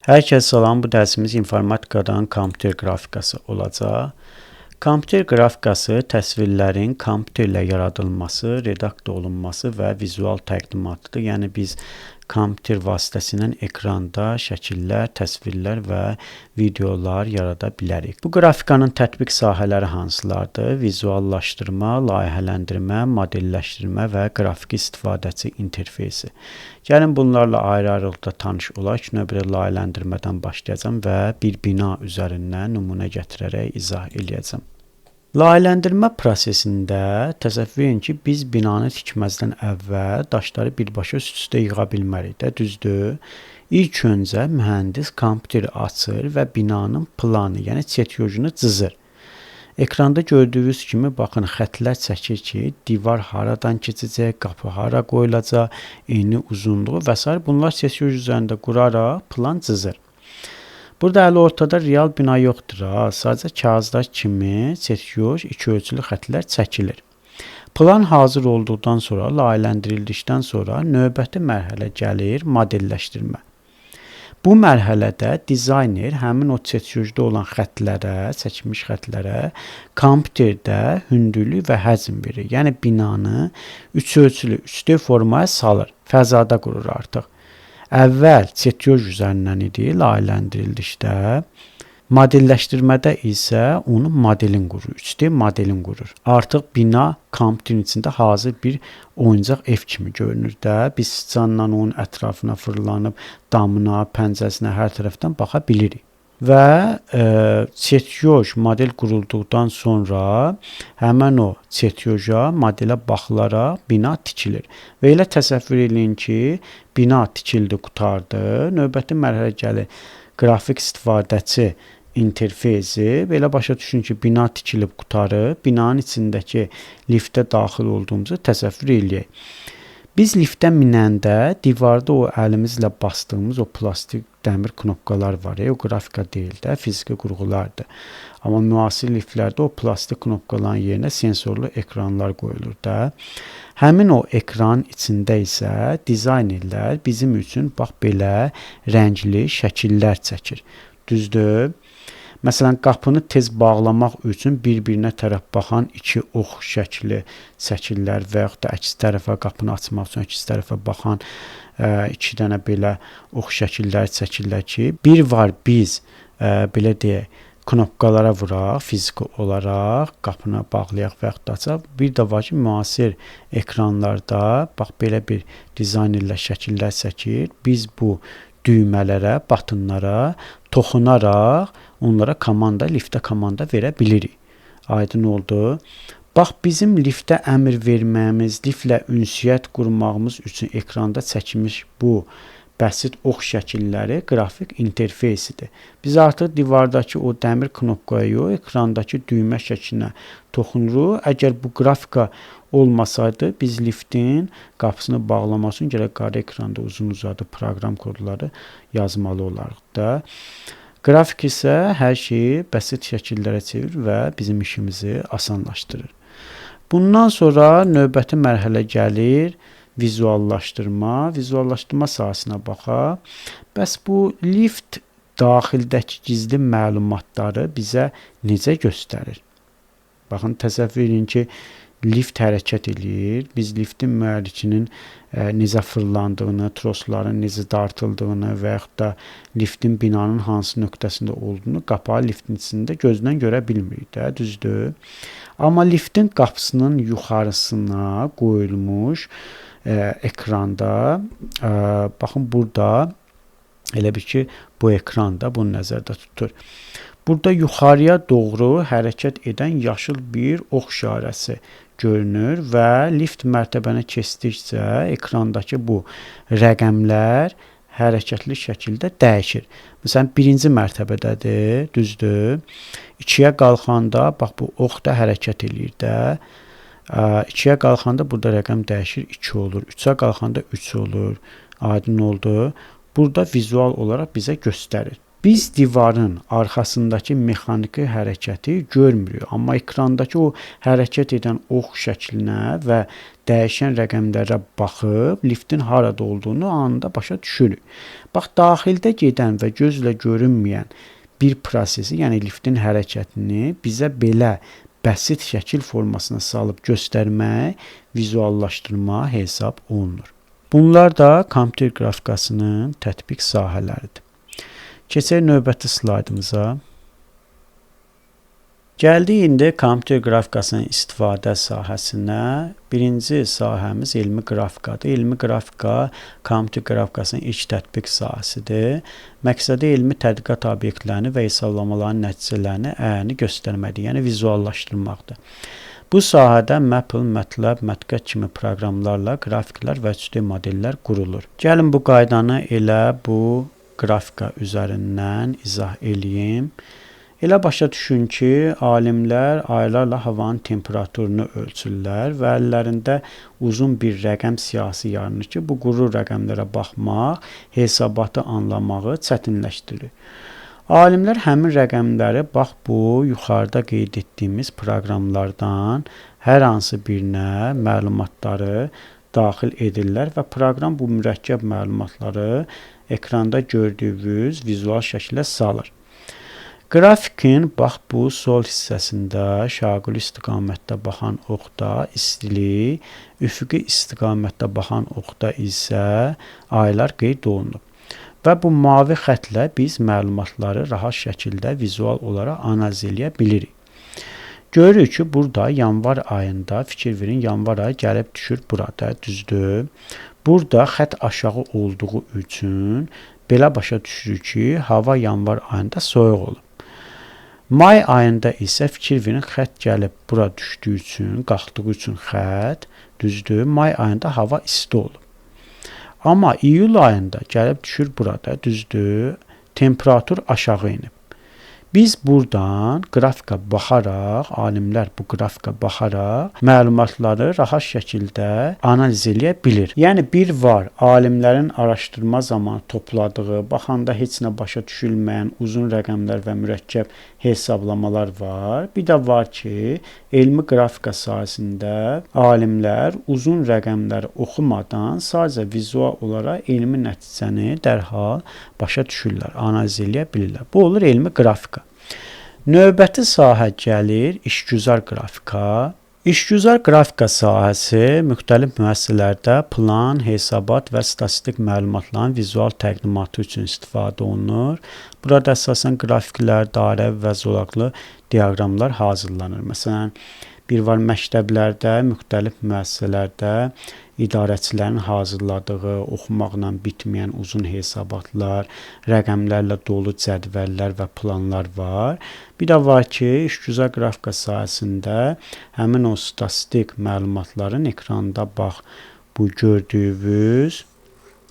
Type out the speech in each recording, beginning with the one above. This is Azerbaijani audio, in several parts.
Hər kəs salam, bu dərsimiz informatikadan kompüter qrafikası olacaq. Kompüter qrafikası təsvirlərin kompüterlə yaradılması, redaktə olunması və vizual təqdimatıdır. Yəni biz kompüter vasitəsilə ekranda şəkillər, təsvirlər və videolar yarada bilərik. Bu qrafikanın tətbiq sahələri hansılardır? Vizuallaşdırma, layihələndirmə, modelləşdirmə və qrafiki istifadəçi interfeysi. Gəlin bunlarla ayrı-ayrılıqda tanış olaq. İlk növbədə layihələndirmədən başlayacağam və bir bina üzərindən nümunə gətirərək izah eləyəcəm. Layihələndirmə prosesində təsəvvür edin ki, biz binanı tikməzdən əvvəl daşları birbaşa üst-üstə yığa bilmərik də, düzdür? İlk öncə mühəndis kompüteri açır və binanın planı, yəni çetyojunu cızır. Ekranda gördüyünüz kimi baxın xətlər çəkir ki, divar haradan keçəcək, qapı hara qoyulacaq, eni, uzunluğu və s. bunlar çetyoj üzərində quraraq plan cızır. Burada hələ ortada real bina yoxdur, sadəcə kağızlar kimi çetyoj, iki ölçülü xətlər çəkilir. Plan hazır olduqdan sonra, layihələndirildikdən sonra növbəti mərhələ gəlir modelləşdirmə. Bu mərhələdə dizayner həmin o çetyojda olan xətlərə, çəkilmiş xətlərə kompüterdə hündürlük və həcm verir. Yəni binanı üç ölçülü 3D formaya salır, fəzada qurur artıq. Əvvəl çetyoj üzərindən idi, layihələndirildikdə, modelləşdirmədə isə onun modelin qurur, 3D modelin qurur. Artıq bina kompüterin içində hazır bir oyuncaq ev kimi görünür də. Biz canla onun ətrafına fırlanıb, damına, pəncəsinə hər tərəfdən baxa bilirik. Və çetyoj model qurulduqdan sonra həmən o çetyoja, modelə baxılaraq bina tikilir. Və elə təsəvvür edin ki, bina tikildi, qutardı. Növbəti mərhələ gəlir qrafik istifadəçi interfeysi. Belə başa düşün ki, bina tikilib qutarıb, binanın içindəki liftə daxil olduğumuzu təsəvvür eləyək. Biz liftə minəndə divarda o əlimizlə bastığımız o plastik dəmir knopkalar var. O qrafika deyil də, fiziki qurğulardır. Amma müasir liftlərdə o plastik knopkaların yerinə sensorlu ekranlar qoyulur da. Həmin o ekran içində isə dizaynerlər bizim üçün bax belə rəngli şəkillər çəkir. Düzdür? Məsələn, qapını tez bağlamaq üçün bir-birinə tərəf baxan iki ox şəkli çəkirlər və yaxud da əks tərəfə qapını açmaq üçün əks tərəfə baxan iki dənə belə ox şəkillər çəkirlər ki, bir var biz belə deyək, knopkalara vuraq, fiziki olaraq qapını bağlayaq və yaxud da açaq. Bir də var ki, müasir ekranlarda bax belə bir dizaynerlər şəkillər çəkir. Biz bu düymələrə, batınlara toxunaraq onlara komanda, liftə komanda verə bilirik. Aydın oldu. Bax, bizim liftə əmr verməyimiz, liftlə ünsiyyət qurmağımız üçün ekranda çəkilmiş bu bəsit ox şəkilləri qrafik interfeysidir. Biz artıq divardakı o dəmir knopkaya yox, ekrandakı düymə şəklinə toxunuruq. Əgər bu qrafika olmasaydı, biz liftin qapısını bağlamaq üçün gərək qara ekranda uzun-uzadı proqram kodları yazmalı olarıq da. Qrafik isə hər şeyi bəsit şəkillərə çevirir və bizim işimizi asanlaşdırır. Bundan sonra növbəti mərhələ gəlir vizuallaşdırma. Vizuallaşdırma sahəsinə baxaq. Bəs bu lift daxildəki gizli məlumatları bizə necə göstərir? Baxın, təsəvvür edin ki, lift hərəkət edir. Biz liftin mühərrikinin necə fırlandığını, trosların necə dartıldığını və yaxud da liftin binanın hansı nöqtəsində olduğunu qapağı liftin içində gözdən görə bilmirik də, düzdür? Amma liftin qapısının yuxarısına qoyulmuş ekranda, baxın burada elə bir ki, bu ekranda bunu nəzərdə tutur. Burada yuxarıya doğru hərəkət edən yaşıl bir ox işarəsi görünür və lift mərtəbəni keçdikcə ekrandakı bu rəqəmlər hərəkətli şəkildə dəyişir. Məsələn, birinci mərtəbədədir, düzdür? 2-yə qalxanda, bax bu ox da hərəkət eləyir də. 2-yə qalxanda burada rəqəm dəyişir, 2 olur. 3-ə qalxanda 3 olur. Aydın oldu. Burada vizual olaraq bizə göstərir. Biz divarın arxasındakı mexaniki hərəkəti görmürük, amma ekrandakı o hərəkət edən ox şəklinə və dəyişən rəqəmlərə baxıb liftin harada olduğunu anında başa düşürük. Bax, daxildə gedən və gözlə görünməyən bir prosesi, yəni liftin hərəkətini bizə belə bəsit şəkil formasına salıb göstərmək vizuallaşdırma hesab olunur. Bunlar da kompüter qrafikasının tətbiq sahələridir. Keçək növbəti slaydımıza. Gəldik indi kompüter qrafikasının istifadə sahəsinə. Birinci sahəmiz elmi qrafikadır. Elmi qrafika kompüter qrafikasının ilk tətbiq sahəsidir. Məqsədi elmi tədqiqat obyektlərini və hesablamaların nəticələrini əyani göstərməkdir, yəni vizuallaşdırmaqdır. Bu sahədə Maple, MATLAB, MATLAB kimi proqramlarla qrafiklər və 3D modellər qurulur. Gəlin bu qaydanı elə bu qrafika üzərindən izah eləyim. Elə başa düşün ki, alimlər aylarla havanın temperaturunu ölçürlər və əllərində uzun bir rəqəm siyahısı yaranır ki, bu quru rəqəmlərə baxmaq hesabatı anlamağı çətinləşdirir. Alimlər həmin rəqəmləri bax bu yuxarıda qeyd etdiyimiz proqramlardan hər hansı birinə məlumatları daxil edirlər və proqram bu mürəkkəb məlumatları ekranda gördüyünüz vizual şəklə salır. Qrafikin bax bu sol hissəsində şaquli istiqamətdə baxan oxda istili, üfüqi istiqamətdə baxan oxda isə aylar qeyd olunub. Və bu mavi xətlə biz məlumatları rahat şəkildə vizual olaraq analiz edə bilirik. Görürük ki, burada yanvar ayında, fikir verin, yanvar ayı gəlib düşür burada, düzdür. Burada xət aşağı olduğu üçün belə başa düşürük ki, hava yanvar ayında soyuq olub. May ayında isə fikir verin, xət gəlib bura düşdüyü üçün, qalxdığı üçün xət, düzdür, may ayında hava isti olub. Amma iyul ayında gəlib düşür burada, düzdür, temperatur aşağı inib. Biz buradan qrafika baxaraq, alimlər bu qrafika baxaraq məlumatları rahat şəkildə analiz edə bilir. Yəni bir var, alimlərin araşdırma zamanı topladığı, baxanda heç nə başa düşülməyən uzun rəqəmlər və mürəkkəb hesablamalar var. Bir də var ki, elmi qrafika sahəsində alimlər uzun rəqəmləri oxumadan sadəcə vizual olaraq elmi nəticəni dərhal başa düşürlər, analiz edə bilirlər. Bu olur elmi qrafika. Növbəti sahə gəlir işgüzar qrafika. İşgüzar qrafika sahəsi müxtəlif müəssisələrdə plan, hesabat və statistik məlumatların vizual təqdimatı üçün istifadə olunur. Burada əsasən qrafiklər, dairəvi və zolaqlı diaqramlar hazırlanır. Məsələn, bir var məktəblərdə, müxtəlif müəssisələrdə idarəçilərin hazırladığı, oxumaqla bitməyən uzun hesabatlar, rəqəmlərlə dolu cədvəllər və planlar var. Bir də var ki, işgüzar qrafika sahəsində həmin o statistik məlumatların ekranda bax bu gördüyünüz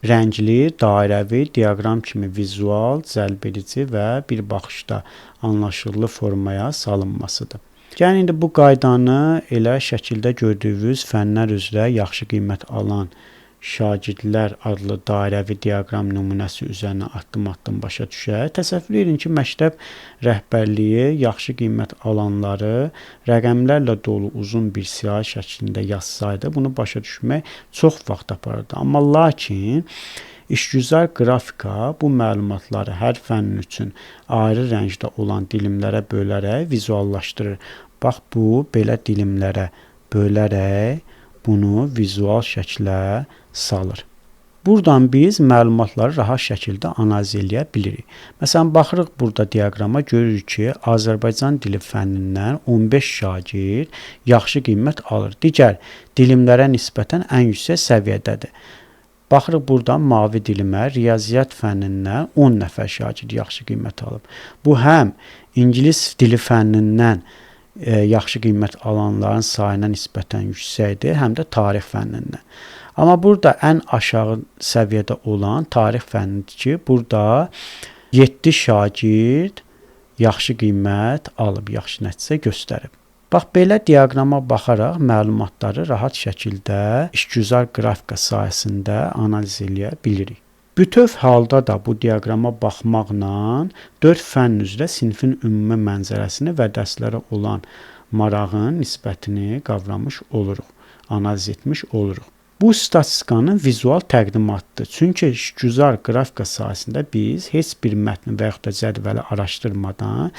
rəngli, dairəvi, diaqram kimi vizual, cəlbedici və bir baxışda anlaşılır formaya salınmasıdır. Yəni, indi bu qaydanı elə şəkildə gördüyünüz fənlər üzrə yaxşı qiymət alan şagirdlər adlı dairəvi diaqram nümunəsi üzərinə addım-addım başa düşək. Təsəvvür edin ki, məktəb rəhbərliyi yaxşı qiymət alanları rəqəmlərlə dolu uzun bir siyahı şəklində yazsaydı, bunu başa düşmək çox vaxt aparırdı. Amma lakin işgüzar qrafika bu məlumatları hər fənn üçün ayrı rəngdə olan dilimlərə bölərək vizuallaşdırır. Bax, bu belə dilimlərə bölərək bunu vizual şəklə salır. Buradan biz məlumatları rahat şəkildə analiz edə bilirik. Məsələn, baxırıq burada diaqrama, görürük ki, Azərbaycan dili fənnindən 15 şagird yaxşı qiymət alır. Digər dilimlərə nisbətən ən yüksək səviyyədədir. Baxırıq buradan mavi dilimə, riyaziyyat fənnindən 10 nəfər şagird yaxşı qiymət alıb. Bu həm ingilis dili fənnindən yaxşı qiymət alanların sayına nisbətən yüksəkdir, həm də tarix fənnindən. Amma burada ən aşağı səviyyədə olan tarix fənnidir ki, burada 7 şagird yaxşı qiymət alıb, yaxşı nəticə göstərib. Bax, belə diaqrama baxaraq məlumatları rahat şəkildə işgüzar qrafika sahəsində analiz edə bilirik. Bütöv halda da bu diaqrama baxmaqla 4 fənn üzrə sinfin ümumi mənzərəsini və dərslərə olan marağın nisbətini qavramış oluruq, analiz etmiş oluruq. Bu statistikanın vizual təqdimatıdır. Çünki işgüzar qrafika sahəsində biz heç bir mətn və yaxud da cədvəli araşdırmadan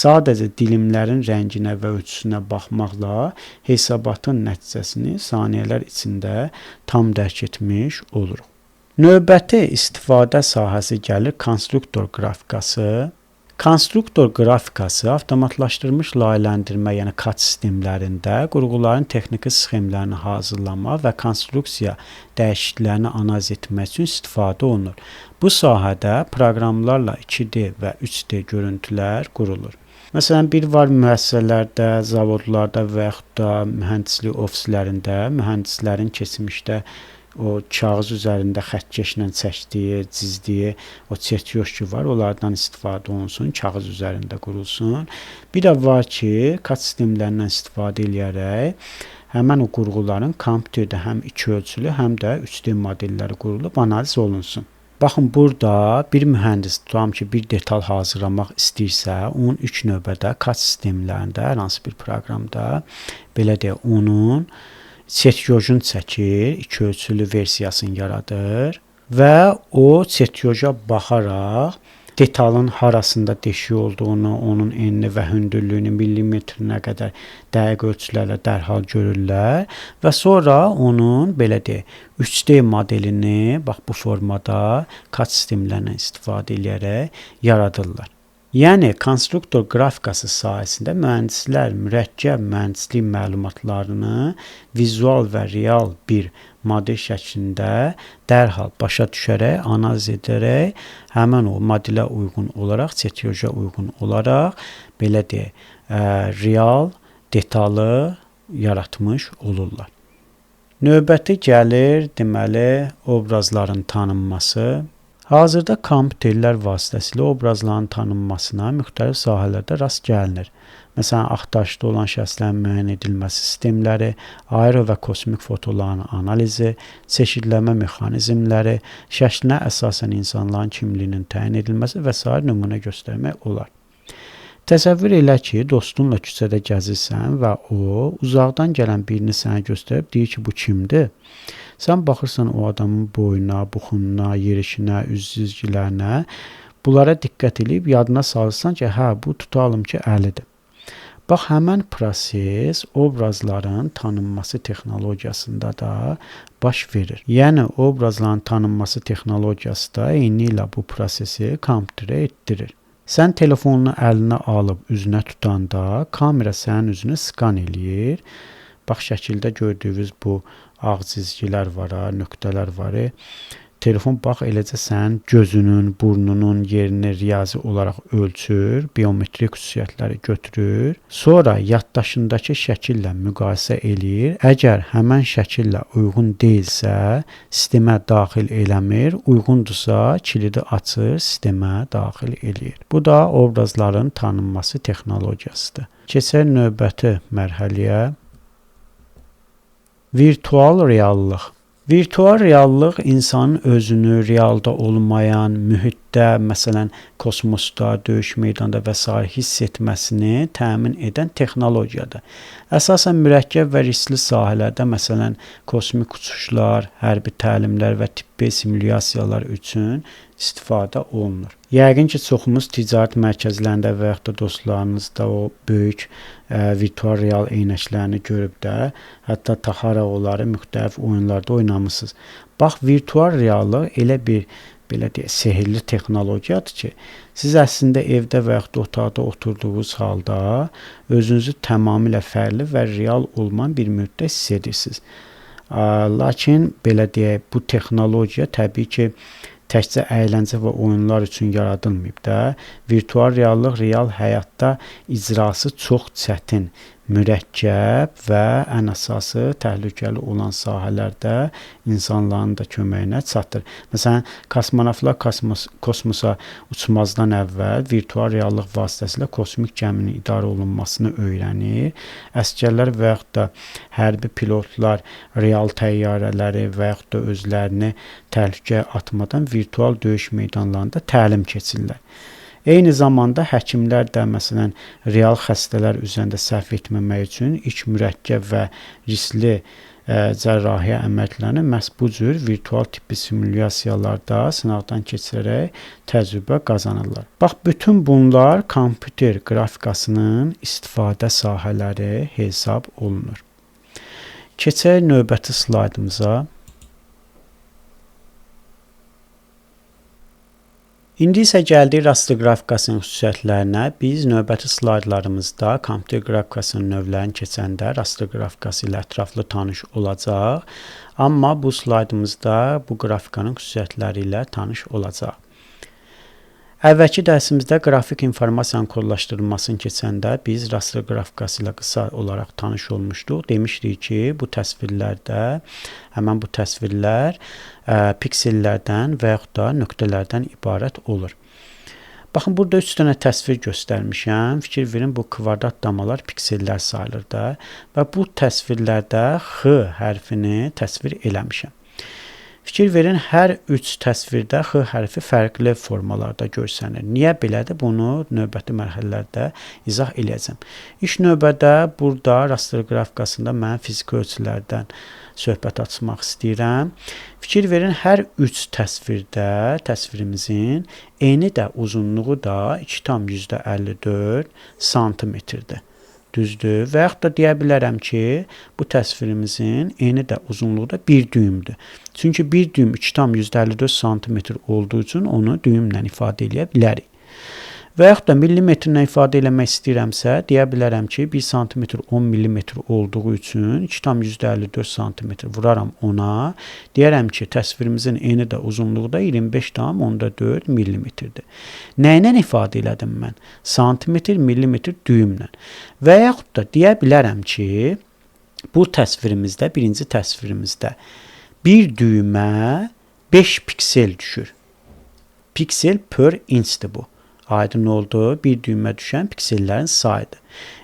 sadəcə dilimlərin rənginə və ölçüsünə baxmaqla hesabatın nəticəsini saniyələr içində tam dərk etmiş oluruq. Növbəti istifadə sahəsi gəlir konstruktor qrafikası. Konstruktor qrafikası avtomatlaşdırılmış layihələndirmə, yəni CAD sistemlərində qurğuların texniki sxemlərini hazırlama və konstruksiya dəyişikliklərini analiz etmək üçün istifadə olunur. Bu sahədə proqramlarla 2D və 3D görüntülər qurulur. Məsələn, bir var müəssisələrdə, zavodlarda və yaxud da mühəndislik ofislərində mühəndislərin keçmişdə o kağız üzərində xəttkeşlə çəkdiyi, cizdiyi o çertyoş ki var, onlardan istifadə olunsun, kağız üzərində qurulsun. Bir də var ki, CAD sistemlərindən istifadə edərək həmən o qurğuların kompüterdə həm 2 ölçülü, həm də 3D modelləri qurulub analiz olunsun. Baxın, burada bir mühəndis tutam ki, bir detal hazırlamaq istəyirsə, onun ilk növbədə CAD sistemlərində, hər hansı bir proqramda belə deyə onun çertyojunu çəkir, 2 ölçülü versiyasını yaradır və o çertyoja baxaraq detalın harasında deşik olduğunu, onun enini və hündürlüyünü millimetrinə qədər dəqiq ölçülərlə dərhal görürlər və sonra onun belə deyək 3D modelini bax bu formada CAD sistemlərindən istifadə edərək yaradırlar. Yəni konstruktor qrafikası sahəsində mühəndislər mürəkkəb mühəndislik məlumatlarını vizual və real bir model şəklində dərhal başa düşərək, analiz edərək, həmin o modelə uyğun olaraq, çertyoja uyğun olaraq belə deyək, real detalı yaratmış olurlar. Növbəti gəlir, deməli, obrazların tanınması. Hazırda kompüterlər vasitəsilə obrazların tanınmasına müxtəlif sahələrdə rast gəlinir. Məsələn, axtarışda olan şəxslərin müəyyən edilməsi sistemləri, aero və kosmik fotoların analizi, çeşidləmə mexanizmləri, şəklinə əsasən insanların kimliyinin təyin edilməsi və s. nümunə göstərmək olar. Təsəvvür elə ki, dostunla küçədə gəzirsən və o, uzaqdan gələn birini sənə göstərib deyir ki, bu kimdir? Sən baxırsan o adamın boyuna, buxununa, yerişinə, üz cizgilərinə, bunlara diqqət edib yadına salırsan ki, hə, bu tutalım ki, Əlidir. Bax, həmən proses obrazların tanınması texnologiyasında da baş verir. Yəni, obrazların tanınması texnologiyası da eyni ilə bu prosesi kompüterə etdirir. Sən telefonunu əlinə alıb üzünə tutanda kamera sənin üzünü skan eləyir. Bax, şəkildə gördüyünüz bu ağ cizgilər var, nöqtələr var. Telefon bax eləcə sənin gözünün, burnunun yerini riyazi olaraq ölçür, biometrik xüsusiyyətləri götürür. Sonra yaddaşındakı şəkillə müqayisə eləyir. Əgər həmən şəkillə uyğun deyilsə, sistemə daxil eləmir. Uyğundursa, kilidi açır, sistemə daxil eləyir. Bu da obrazların tanınması texnologiyasıdır. Keçək növbəti mərhələyə. Virtual reallıq. Virtual reallıq insanın özünü realda olmayan mühitdə, məsələn, kosmosda, döyüş meydanında və s. hiss etməsini təmin edən texnologiyadır. Əsasən mürəkkəb və riskli sahələrdə, məsələn, kosmik uçuşlar, hərbi təlimlər və tibbi simulyasiyalar üçün istifadə olunur. Yəqin ki, çoxumuz ticarət mərkəzlərində və yaxud da dostlarınızda o böyük virtual real eynəklərini görüb də, hətta taxaraq onları müxtəlif oyunlarda oynamısınız. Bax, virtual reallıq elə bir belə deyək, sehirli texnologiyadır ki, siz əslində evdə və yaxud da otaqda oturduğunuz halda özünüzü tamamilə fərqli və real olmayan bir mühitdə hiss edirsiniz. Lakin belə deyək, bu texnologiya təbii ki, təkcə əyləncə və oyunlar üçün yaradılmayıb da, virtual reallıq real həyatda icrası çox çətin, mürəkkəb və ən əsası təhlükəli olan sahələrdə insanların da köməyinə çatır. Məsələn, kosmonavtlar kosmosa uçmazdan əvvəl virtual reallıq vasitəsilə kosmik gəminin idarə olunmasını öyrənir. Əsgərlər və yaxud da hərbi pilotlar real təyyarələri və yaxud da özlərini təhlükəyə atmadan virtual döyüş meydanlarında təlim keçirlər. Eyni zamanda həkimlər də məsələn real xəstələr üzərində səhv etməmək üçün ilk mürəkkəb və riskli cərrahiyyə əməliyyatlarını məhz bu cür virtual tibbi simulyasiyalarda sınaqdan keçirərək təcrübə qazanırlar. Bax, bütün bunlar kompüter qrafikasının istifadə sahələri hesab olunur. Keçək növbəti slaydımıza. İndi isə gəldik raster qrafikasının xüsusiyyətlərinə. Biz növbəti slaydlarımızda kompüter qrafikasının növlərini keçəndə raster qrafikası ilə ətraflı tanış olacaq. Amma bu slaydımızda bu qrafikanın xüsusiyyətləri ilə tanış olacaq. Əvvəlki dərsimizdə qrafik informasiyanın kodlaşdırılmasını keçəndə biz raster qrafikası ilə qısa olaraq tanış olmuşduq. Demişdik ki, bu təsvirlərdə həmən bu təsvirlər piksellərdən və yaxud da nöqtələrdən ibarət olur. Baxın, burada 3 dənə təsvir göstərmişəm. Fikir verin, bu kvadrat damalar piksellər sayılır da və bu təsvirlərdə X hərfini təsvir eləmişəm. Fikir verin, hər 3 təsvirdə X hərfi fərqli formalarda görsənir. Niyə belədir? Bunu növbəti mərhələlərdə izah eləyəcəm. İlk növbədə burada raster qrafikasında mən fiziki ölçülərdən söhbət açmaq istəyirəm. Fikir verin, hər 3 təsvirdə təsvirimizin eni də uzunluğu da 2,54 santimetrdir. Düzdür. Və yaxud da deyə bilərəm ki, bu təsvirimizin eni də uzunluğu da 1 düymdür. Çünki 1 düym 2,54 santimetr olduğu üçün onu düymlə ifadə edə bilərik. Və yaxud da millimetrlə ifadə eləmək istəyirəmsə, deyə bilərəm ki, 1 santimetr 10 millimetr olduğu üçün 2,54 santimetr vuraram ona. Deyərəm ki, təsvirimizin eni də uzunluğu da 25,4 millimetrdir. Nəylə ifadə elədim mən? Santimetr, millimetr, düymlə. Və yaxud da deyə bilərəm ki, bu təsvirimizdə, birinci təsvirimizdə bir düymə 5 piksel düşür. Piksel per inçdir bu. Aydın oldu, bir düymə düşən piksellərin sayıdır.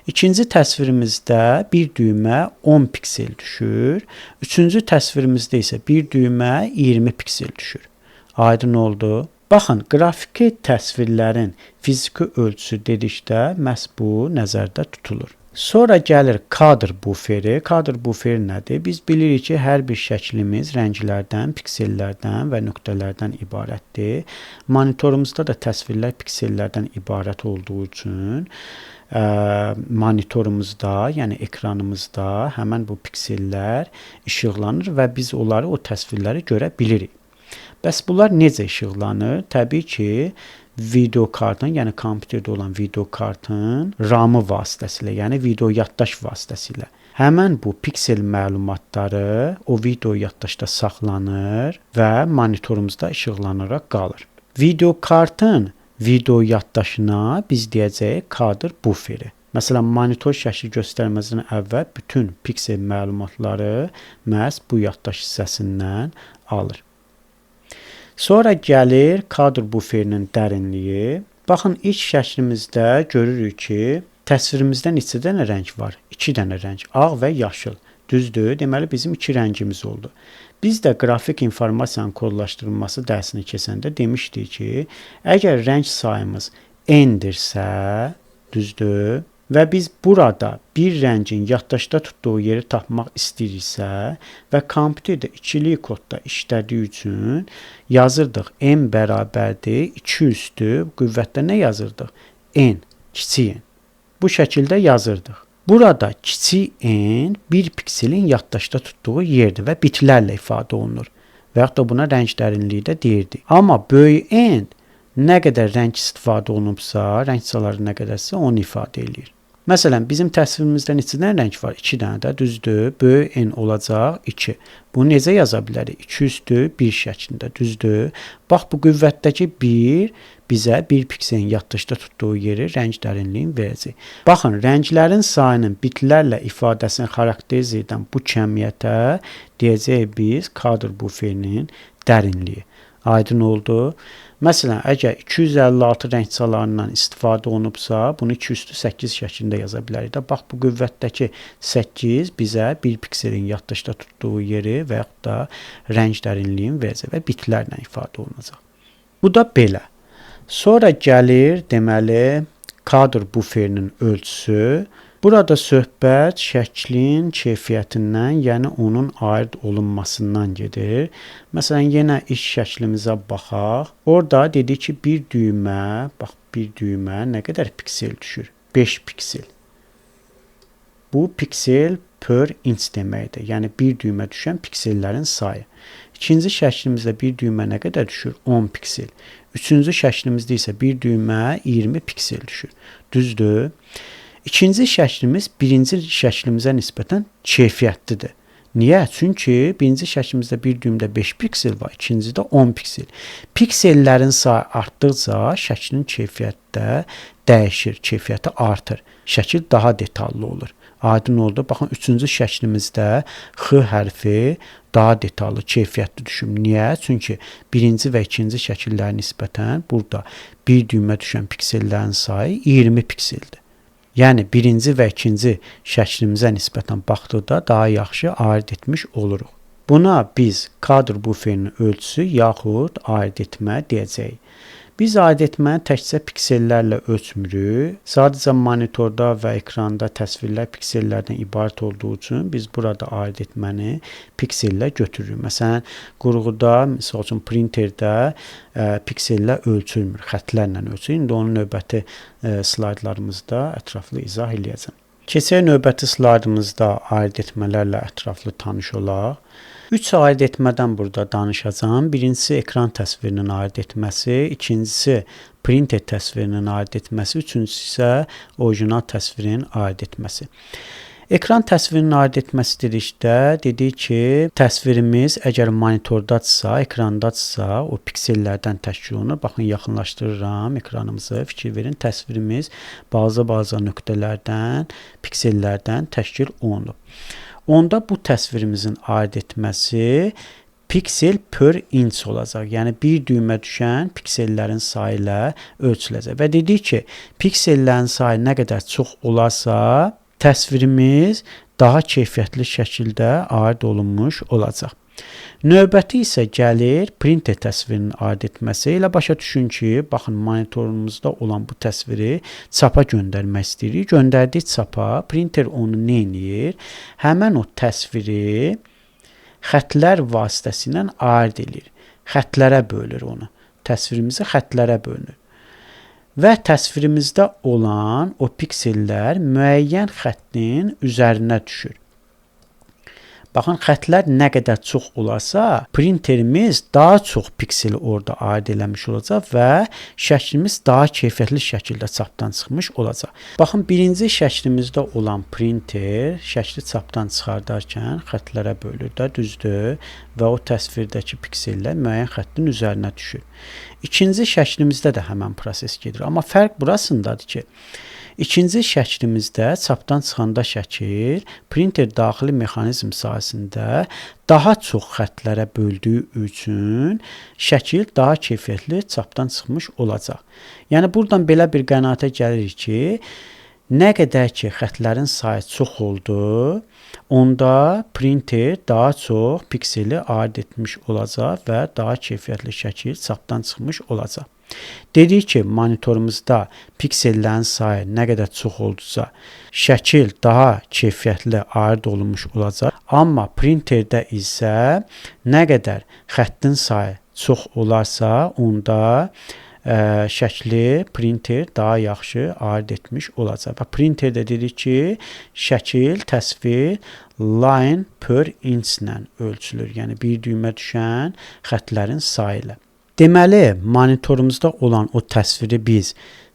İkinci təsvirimizdə bir düymə 10 piksel düşür. Üçüncü təsvirimizdə isə bir düymə 20 piksel düşür. Aydın oldu. Baxın, qrafiki təsvirlərin fiziki ölçüsü dedikdə məhz bu nəzərdə tutulur. Sonra gəlir kadr buferi. Kadr buferi nədir? Biz bilirik ki, hər bir şəklimiz rənglərdən, piksellərdən və nöqtələrdən ibarətdir. Monitorumuzda da təsvirlər piksellərdən ibarət olduğu üçün monitorumuzda, yəni ekranımızda həmən bu piksellər işıqlanır və biz onları, o təsvirləri görə bilirik. Bəs bunlar necə işıqlanır? Təbii ki, videokartın, yəni kompüterdə olan videokartın RAM-ı vasitəsilə, yəni video yaddaş vasitəsilə. Həmən bu piksel məlumatları o video yaddaşda saxlanır və monitorumuzda işıqlanaraq qalır. Videokartın video yaddaşına biz deyəcəyik kadr buferi. Məsələn, monitor şəkli göstərməzdən əvvəl bütün piksel məlumatları məhz bu yaddaş hissəsindən alır. Sonra gəlir kadr buferinin dərinliyi. Baxın, ilk şəklimizdə görürük ki, təsvirimizdə neçə dənə rəng var? 2 dənə rəng, ağ və yaşıl. Düzdür? Deməli, bizim 2 rəngimiz oldu. Biz də qrafik informasiyanın kodlaşdırılması dərsini keçəndə demişdik ki, əgər rəng sayımız n-dirsə, düzdür? Və biz burada bir rəngin yaddaşda tutduğu yeri tapmaq istəyiriksə və kompüterdə ikilik kodda işlədiyi üçün yazırdıq n bərabərdir 2 üstü qüvvətdə nə yazırdıq? N, kiçik n. Bu şəkildə yazırdıq. Burada kiçik n bir pikselin yaddaşda tutduğu yerdir və bitlərlə ifadə olunur. Və yaxud da buna rəng dərinliyi də deyirdik. Amma böyük n nə qədər rəng istifadə olunubsa, rəng sayları nə qədərsə onu ifadə edir. Məsələn, bizim təsvirimizdə neçə dənə rəng var? 2 dənə də, düzdür? Böyük n olacaq 2. Bunu necə yaza bilərik? 2 üstü 1 şəklində, düzdür? Bax, bu qüvvətdəki 1 bizə 1 pikselin yaddaşda tutduğu yeri rəng dərinliyini verəcək. Baxın, rənglərin sayının bitlərlə ifadəsini xarakterizə edən bu kəmiyyətə deyəcəyik biz kadr buferinin dərinliyi. Aydın oldu. Məsələn, əgər 256 rəng çalarından istifadə olunubsa, bunu 2/8 şəklində yaza bilərik də. Bax, bu qüvvətdəki 8 bizə 1 pikselin yaddaşda tutduğu yeri və yaxud da rəng dərinliyini verəcək və bitlərlə ifadə olunacaq. Bu da belə. Sonra gəlir, deməli, kadr buferinin ölçüsü. Burada söhbət şəklin keyfiyyətindən, yəni onun ayırd olunmasından gedir. Məsələn, yenə iş şəklimizə baxaq. Orada dedik ki, bir düymə, bax, bir düymə nə qədər piksel düşür? 5 piksel. Bu piksel per inç deməkdir. Yəni, bir düymə düşən piksellərin sayı. İkinci şəklimizdə bir düymə nə qədər düşür? 10 piksel. Üçüncü şəklimizdə isə bir düymə 20 piksel düşür. Düzdür? İkinci şəklimiz birinci şəklimizə nisbətən keyfiyyətlidir. Niyə? Çünki birinci şəklimizdə bir düymdə 5 piksel var, ikincidə 10 piksel. Piksellərin sayı artdıqca şəklin keyfiyyəti də dəyişir, keyfiyyəti artır. Şəkil daha detallı olur. Aydın oldu. Baxın, üçüncü şəklimizdə X hərfi daha detallı, keyfiyyətli düşür. Niyə? Çünki birinci və ikinci şəkillərə nisbətən burada bir düymə düşən piksellərin sayı 20 pikseldir. Yəni, birinci və ikinci şəklimizə nisbətən baxdıqda daha yaxşı ayırd etmiş oluruq. Buna biz kadr buferinin ölçüsü yaxud ayırd etmə deyəcəyik. Biz ayırd etməni təkcə piksellərlə ölçmürük. Sadəcə monitorda və ekranda təsvirlər piksellərdən ibarət olduğu üçün biz burada ayırd etməni piksellə götürürük. Məsələn, qurğuda, misal üçün printerdə piksellər ölçülmür, xətlərlə ölçülür. İndi onun növbəti slaydlarımızda ətraflı izah eləyəcəm. Keçək növbəti slaydımızda ayırd etmələrlə ətraflı tanış olaq. 3 ayırd etmədən burada danışacağım. Birincisi ekran təsvirinin ayırd etməsi, ikincisi printer təsvirinin ayırd etməsi, üçüncüsü isə orijinal təsvirin ayırd etməsi. Ekran təsvirinin ayırd etməsi dedikdə, dedik ki, təsvirimiz əgər monitordadırsa, ekrandadırsa, o piksellərdən təşkil olunur. Baxın, yaxınlaşdırıram ekranımızı, fikir verin. Təsvirimiz balaca nöqtələrdən, piksellərdən təşkil olunur. Onda bu təsvirimizin ayırd etməsi piksel per inç olacaq. Yəni, bir düymə düşən piksellərin sayı ilə ölçüləcək. Və dedik ki, piksellərin sayı nə qədər çox olarsa, təsvirimiz daha keyfiyyətli şəkildə ayırd olunmuş olacaq. Növbəti isə gəlir printer təsvirinin ayırd etməsi. Elə başa düşün ki, baxın, monitorumuzda olan bu təsviri çapa göndərmək istəyirik. Göndərdik çapa, printer onu nə edir? Həmən o təsviri xətlər vasitəsilə ayırd edir. Xətlərə bölür onu. Təsvirimizi xətlərə bölünür. Və təsvirimizdə olan o piksellər müəyyən xəttin üzərinə düşür. Baxın, xətlər nə qədər çox olarsa, printerimiz daha çox pikseli orada ayırd eləmiş olacaq və şəklimiz daha keyfiyyətli şəkildə çapdan çıxmış olacaq. Baxın, birinci şəklimizdə olan printer şəkli çapdan çıxardarkən xətlərə bölür də, düzdür, və o təsvirdəki piksellər müəyyən xəttin üzərinə düşür. İkinci şəklimizdə də həmən proses gedir. Amma fərq burasındadır ki, İkinci şəklimizdə çapdan çıxanda şəkil printer daxili mexanizm sayəsində daha çox xətlərə böldüyü üçün şəkil daha keyfiyyətli çapdan çıxmış olacaq. Yəni, buradan belə bir qənaətə gəlirik ki, nə qədər ki, xətlərin sayı çox oldu, onda printer daha çox pikseli ayırd etmiş olacaq və daha keyfiyyətli şəkil çapdan çıxmış olacaq. Dedik ki, monitorumuzda piksellərin sayı nə qədər çox oldusa, şəkil daha keyfiyyətli ayırd olunmuş olacaq. Amma printerdə isə nə qədər xəttin sayı çox olarsa, onda şəkli printer daha yaxşı ayırd etmiş olacaq. Və printerdə dedik ki, şəkil, təsvir line per inch ilə ölçülür. Yəni, bir düymə düşən xətlərin sayı ilə. Deməli, monitorumuzda olan o təsviri biz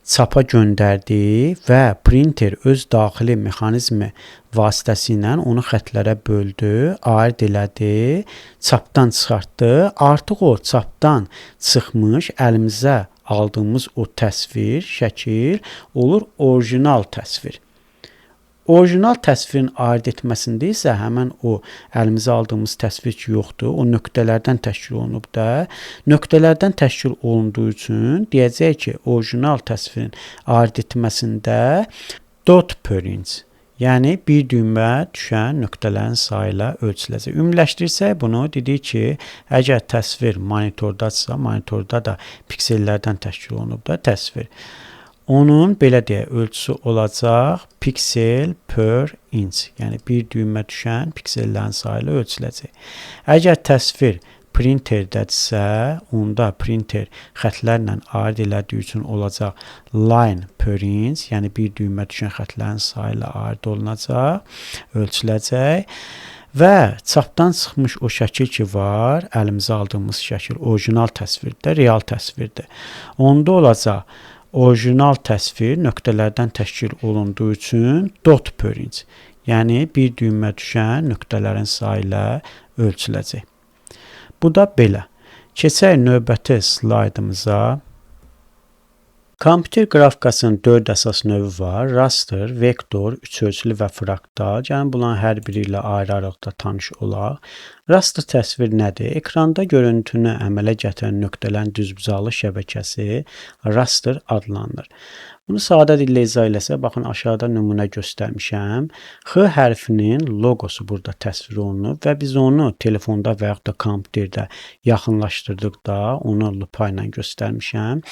çapa göndərdik və printer öz daxili mexanizmi vasitəsilə onu xətlərə böldü, ayırd elədi, çapdan çıxartdı. Artıq o çapdan çıxmış, əlimizə aldığımız o təsvir, şəkil olur orijinal təsvir. Orijinal təsvirin ayırd etməsində isə həmin o əlimizə aldığımız təsvir ki yoxdur, o nöqtələrdən təşkil olunub da. Nöqtələrdən təşkil olunduğu üçün deyəcək ki, orijinal təsvirin ayırd etməsində dot per inch, yəni bir düymə düşən nöqtələrin sayı ilə ölçüləcək. Ümumiləşdirsək bunu, dedik ki, əgər təsvir monitordadsa, monitorda da piksellərdən təşkil olunub da təsvir. Onun belə deyək, ölçüsü olacaq piksel per inch, yəni bir düymə düşən piksellərin sayı ilə ölçüləcək. Əgər təsvir printerdədirsə, onda printer xətlərlə ayırd elədiyi üçün olacaq line per inch, yəni bir düymə düşən xətlərin sayı ilə ayırd olunacaq, ölçüləcək. Və çapdan çıxmış o şəkil ki var, əlimizə aldığımız şəkil orijinal təsvirdir, real təsvirdir. Onda olacaq orijinal təsvir nöqtələrdən təşkil olunduğu üçün dot per inch, yəni bir düymə düşən nöqtələrin sayı ilə ölçüləcək. Bu da belə. Keçək növbəti slaydımıza. Kompüter qrafikasının 4 əsas növü var. Raster, vektor, üçölçülü və fraktal. Yəni bunların hər biri ilə ayrı-ayrılıqda tanış olaq. Raster təsvir nədir? Ekranda görüntünü əmələ gətirən nöqtələrin düzbucaqlı şəbəkəsi raster adlanır. Bunu sadə dillə izah eləsə, baxın aşağıda nümunə göstərmişəm. X hərfinin loqosu burada təsvir olunub və biz onu telefonda və yaxud da kompüterdə yaxınlaşdırdıqda, onu lupa ilə göstərmişəm.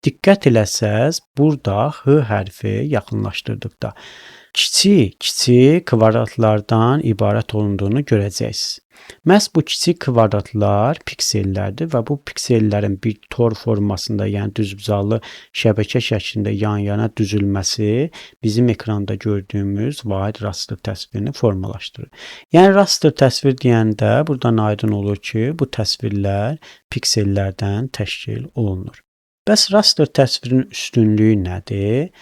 Diqqət eləsəz, burada X hərfi yaxınlaşdırdıqda kiçik kvadratlardan ibarət olunduğunu görəcəksiniz. Məhz bu kiçik kvadratlar piksellərdir və bu piksellərin bir tor formasında, yəni düzbucaqlı şəbəkə şəklində yan-yana düzülməsi bizim ekranda gördüyümüz vahid raster təsvirini formalaşdırır. Yəni raster təsvir deyəndə buradan aydın olur ki, bu təsvirlər piksellərdən təşkil olunur. Bəs raster təsvirinin üstünlüyü nədir?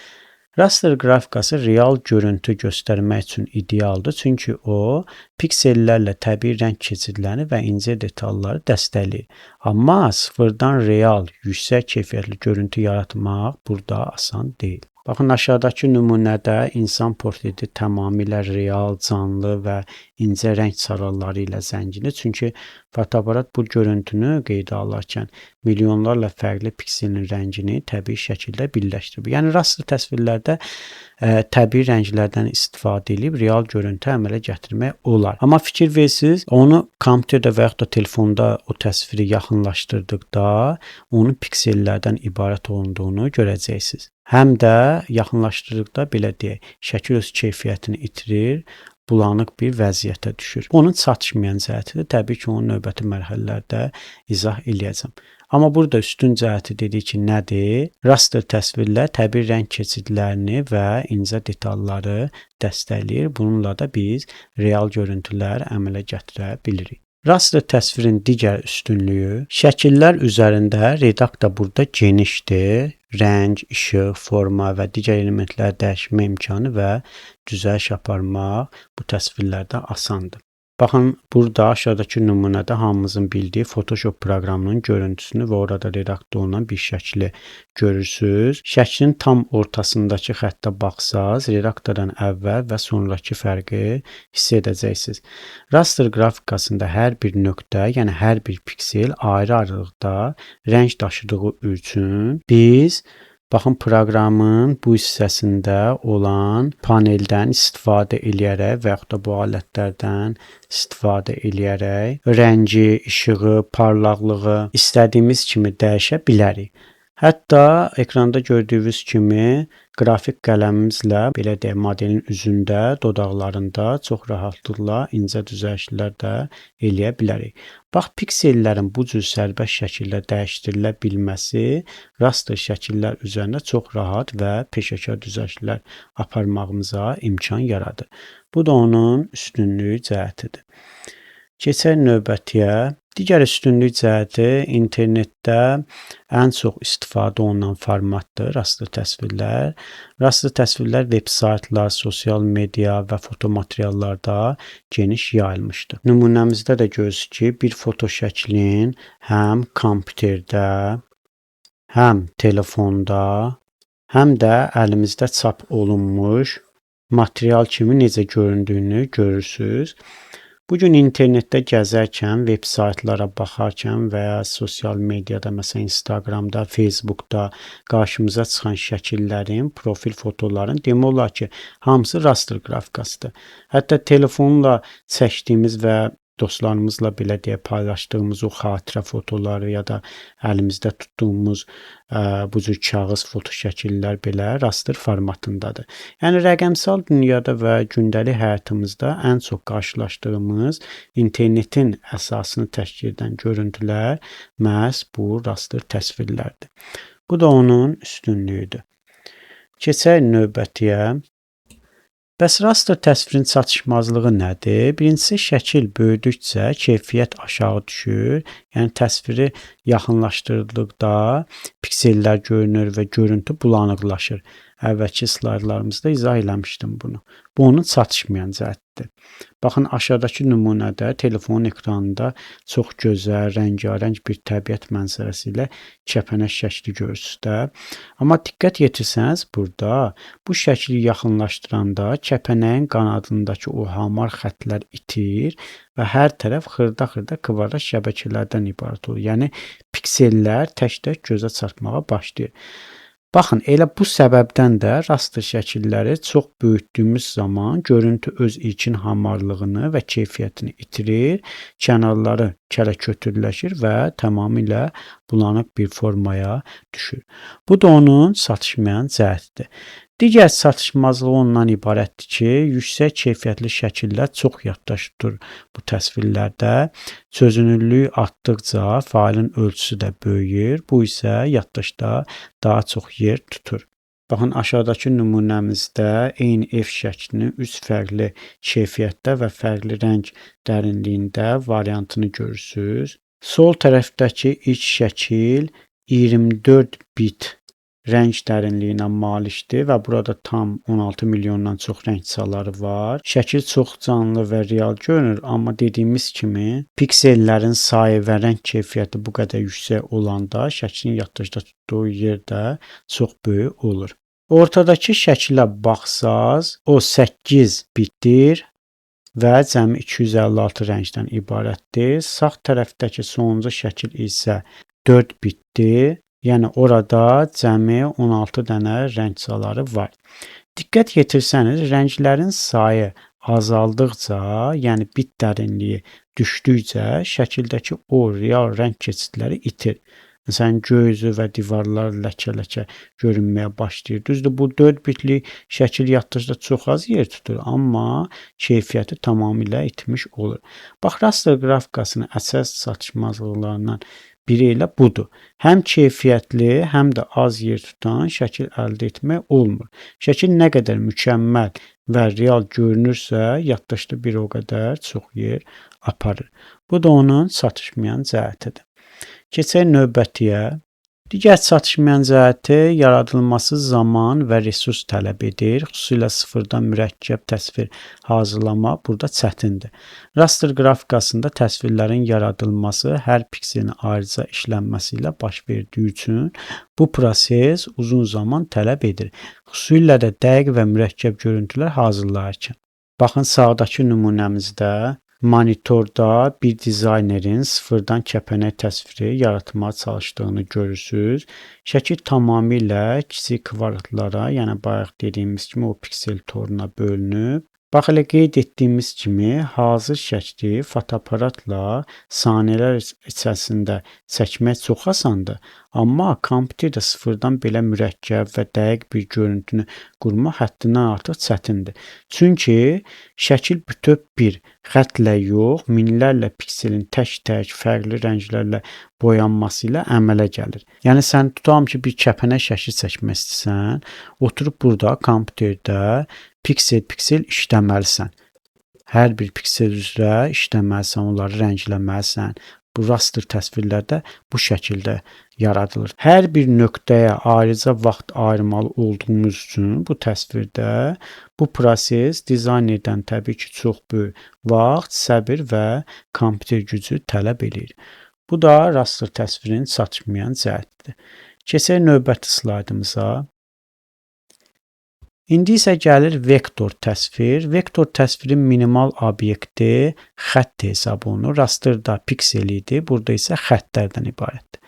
Raster qrafikası real görüntü göstərmək üçün idealdır, çünki o piksellərlə təbii rəng keçidlərini və incə detalları dəstəkləyir. Amma sıfırdan real, yüksək keyfiyyətli görüntü yaratmaq burada asan deyil. Baxın, aşağıdakı nümunədə insan portreti tamamilə real, canlı və incə rəng çalarları ilə zəngindir. Çünki fotoaparat bu görüntünü qeydə alarkən milyonlarla fərqli pikselin rəngini təbii şəkildə birləşdirib. Yəni raster təsvirlərdə təbii rənglərdən istifadə edib real görüntü əmələ gətirmək olar. Amma fikir versiniz, onu kompüterdə və yaxud da telefonda o təsviri yaxınlaşdırdıqda onun piksellərdən ibarət olunduğunu görəcəksiniz. Həm də yaxınlaşdırdıqda belə deyək, şəkil öz keyfiyyətini itirir, bulanıq bir vəziyyətə düşür. Onun çatışmayan cəhətidir. Təbii ki, onu növbəti mərhələlərdə izah eləyəcəm. Amma burada üstün cəhəti dedik ki, nədir? Raster təsvirlər təbii rəng keçidlərini və incə detalları dəstəkləyir. Bununla da biz real görüntülər əmələ gətirə bilirik. Raster təsvirin digər üstünlüyü, şəkillər üzərində redaktor burada genişdir. Rəng, işıq, forma və digər elementləri dəyişmə imkanı və düzəliş aparmaq bu təsvirlərdə asandır. Baxın, burada aşağıdakı nümunədə hamımızın bildiyi Photoshop proqramının görüntüsünü və orada redaktör olunan bir şəkli görürsünüz. Şəklin tam ortasındakı xəttə baxsaz, redaktordan əvvəl və sonraki fərqi hiss edəcəksiniz. Raster qrafikasında hər bir nöqtə, yəni hər bir piksel ayrı-ayrılıqda rəng daşıdığı üçün biz baxın, proqramın bu hissəsində olan paneldən istifadə eləyərək və yaxud da bu alətlərdən istifadə eləyərək rəngi, işığı, parlaqlığı istədiyimiz kimi dəyişə bilərik. Hətta ekranda gördüyünüz kimi qrafik qələmimizlə belə deyək, modelin üzündə, dodaqlarında çox rahatlıqla incə düzəlişlər də eləyə bilərik. Bax, piksellərin bu cür sərbəst şəkildə dəyişdirilə bilməsi raster şəkillər üzərində çox rahat və peşəkar düzəlişlər aparmağımıza imkan yaradır. Bu da onun üstünlüyü cəhətidir. Keçək növbətiyə. Digər üstünlük cəhəti internetdə ən çox istifadə olunan formatdır raster təsvirlər. Raster təsvirlər veb saytlar, sosial media və fotomateriallarda geniş yayılmışdır. Nümunəmizdə də görürsünüz ki, bir foto şəklin həm kompüterdə, həm telefonda, həm də əlimizdə çap olunmuş material kimi necə göründüyünü görürsüz. Bu gün internetdə gəzərkən, veb saytlara baxarkən və ya sosial mediada, məsələn Instagramda, Facebookda qarşımıza çıxan şəkillərin, profil fotoların demək olar ki, hamısı raster qrafikasıdır. Hətta telefonla çəkdiyimiz və dostlarımızla belə deyə paylaşdığımız o xatirə fotoları ya da əlimizdə tutduğumuz bu cür kağız foto şəkillər belə raster formatındadır. Yəni rəqəmsal dünyada və gündəlik həyatımızda ən çox qarşılaşdığımız internetin əsasını təşkil edən görüntülər məhz bu raster təsvirlərdir. Bu da onun üstünlüyüdür. Keçək növbətiyə. Bəs raster təsvirin çatışmazlığı nədir? Birincisi, şəkil böyüdükcə keyfiyyət aşağı düşür. Yəni təsviri yaxınlaşdırdıqda piksellər görünür və görüntü bulanıqlaşır. Əvvəlki slaydlarımızda izah eləmişdim bunu. Bu onun çatışmayan cəhətdir. Baxın, aşağıdakı nümunədə telefonun ekranında çox gözəl, rəngarəng bir təbiət mənzərəsi ilə kəpənək şəkli görürsüz də. Amma diqqət yetirsəniz burada bu şəkli yaxınlaşdıranda kəpənəyin qanadındakı o hamar xəttlər itir və hər tərəf xırda-xırda kvadrant şəbəkələrdən ibarət olur. Yəni piksellər tək-tək gözə çarpmağa başlayır. Baxın, elə bu səbəbdən də raster şəkilləri çox böyütdüyümüz zaman görüntü öz ilkin hamarlığını və keyfiyyətini itirir, kənarları kələ-kötürləşir və tamamilə bulanıq bir formaya düşür. Bu da onun çatışmayan cəhətidir. Digər çatışmazlığı ondan ibarətdir ki, yüksək keyfiyyətli şəkillər çox yaddaş tutur bu təsvirlərdə. Çözünürlük artdıqca faylın ölçüsü də böyüyür. Bu isə yaddaşda daha çox yer tutur. Baxın, aşağıdakı nümunəmizdə eyni ev şəklinin 3 fərqli keyfiyyətdə və fərqli rəng dərinliyində variantını görürsüz. Sol tərəfdəki ilk şəkil 24 bit rəng dərinliyinə malikdir və burada tam 16 milyondan çox rəng çaları var. Şəkil çox canlı və real görünür, amma dediyimiz kimi piksellərin sayı və rəng keyfiyyəti bu qədər yüksək olanda şəklin yaddaşda tutduğu yer də çox böyük olur. Ortadakı şəklə baxsaz, o 8 bitdir və cəmi 256 rəngdən ibarətdir. Sağ tərəfdəki sonuncu şəkil isə 4 bitdir. Yəni orada cəmi 16 dənə rəng çaları var. Diqqət yetirsəniz, rənglərin sayı azaldıqca, yəni bit dərinliyi düşdükcə şəkildəki o real rəng keçidləri itir. Məsələn, göy üzü və divarlar ləkə-ləkə görünməyə başlayır. Düzdür, bu 4 bitlik şəkil yaddaşda çox az yer tutur, amma keyfiyyəti tamamilə itmiş olur. Bax, raster qrafikasının əsas çatışmazlıqlarından biri elə budur. Həm keyfiyyətli, həm də az yer tutan şəkil əldə etmək olmur. Şəkil nə qədər mükəmməl və real görünürsə, yaddaşda bir o qədər çox yer aparır. Bu da onun çatışmayan cəhətidir. Keçək növbətiyə. Digər çatışmayan cəhəti yaradılması zaman və resurs tələb edir. Xüsusilə sıfırdan mürəkkəb təsvir hazırlamaq burada çətindir. Raster qrafikasında təsvirlərin yaradılması hər pikselin ayrıca işlənməsi ilə baş verdiyi üçün bu proses uzun zaman tələb edir. Xüsusilə də dəqiq və mürəkkəb görüntülər hazırlayarkən. Baxın, sağdakı nümunəmizdə monitorda bir dizaynerin sıfırdan kəpənək təsviri yaratmağa çalışdığını görürsüz. Şəkil tamamilə kiçik kvadratlara, yəni bayaq dediyimiz kimi o piksel toruna bölünüb. Bax, elə qeyd etdiyimiz kimi hazır şəkli fotoaparatla saniyələr içərisində çəkmək çox asandır. Amma kompüterdə sıfırdan belə mürəkkəb və dəqiq bir görüntünü qurmaq həddindən artıq çətindir. Çünki şəkil bütöv bir xəttlə yox, minlərlə pikselin tək-tək fərqli rənglərlə boyanması ilə əmələ gəlir. Yəni sən tutam ki, bir kəpənək şəkli çəkmək istəsən, oturub burada kompüterdə piksel-piksel işləməlisən. Hər bir piksel üzrə işləməlisən, onları rəngləməlisən. Bu raster təsvirlərdə bu şəkildə yaradılır. Hər bir nöqtəyə ayrıca vaxt ayırmalı olduğumuz üçün bu təsvirdə bu proses dizaynerdən təbii ki, çox böyük vaxt, səbir və kompüter gücü tələb edir. Bu da raster təsvirin çatışmayan cəhətidir. Keçək növbəti slaydımıza. İndi isə gəlir vektor təsvir. Vektor təsvirin minimal obyekti xətt hesab olunur. Rasterda piksel idi, burada isə xəttlərdən ibarətdir.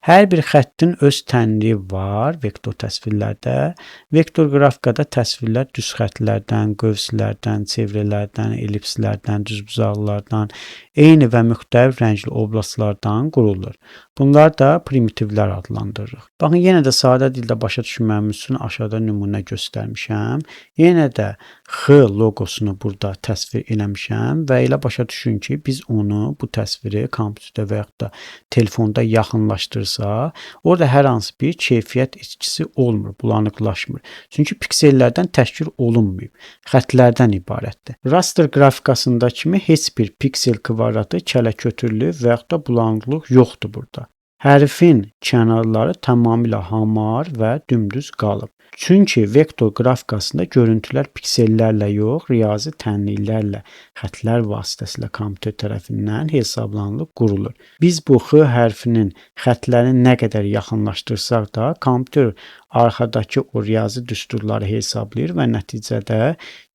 Hər bir xəttin öz tənliyi var vektor təsvirlərdə. Vektor qrafikada təsvirlər düz xəttlərdən, qövslərdən, çevrələrdən, ellipslərdən, düzbucaqlardan, eyni və müxtəlif rəngli obrazlardan qurulur. Bunlar da primitivlər adlandırırıq. Baxın, yenə də sadə dildə başa düşməyimiz üçün aşağıda nümunə göstərmişəm. Yenə də X loqosunu burada təsvir eləmişəm və elə başa düşün ki, biz onu, bu təsviri kompüterdə və yaxud da telefonda yaxınlaşdırsaq, orada hər hansı bir keyfiyyət içkisi olmur, bulanıqlaşmır. Çünki piksellərdən təşkil olunmayıb, xəttlərdən ibarətdir. Raster qrafikasında kimi heç bir piksel kvadratı kələkötürlü və yaxud da bulanıqlıq yoxdur burada. Hərfin kənarları tamamilə hamar və dümdüz qalıb. Çünki vektor qrafikasında görüntülər piksellərlə yox, riyazi tənliklərlə, xəttlər vasitəsilə kompüter tərəfindən hesablanılıb qurulur. Biz bu X hərfinin xəttlərini nə qədər yaxınlaşdırsaq da, kompüter arxadakı o riyazi düsturları hesablayır və nəticədə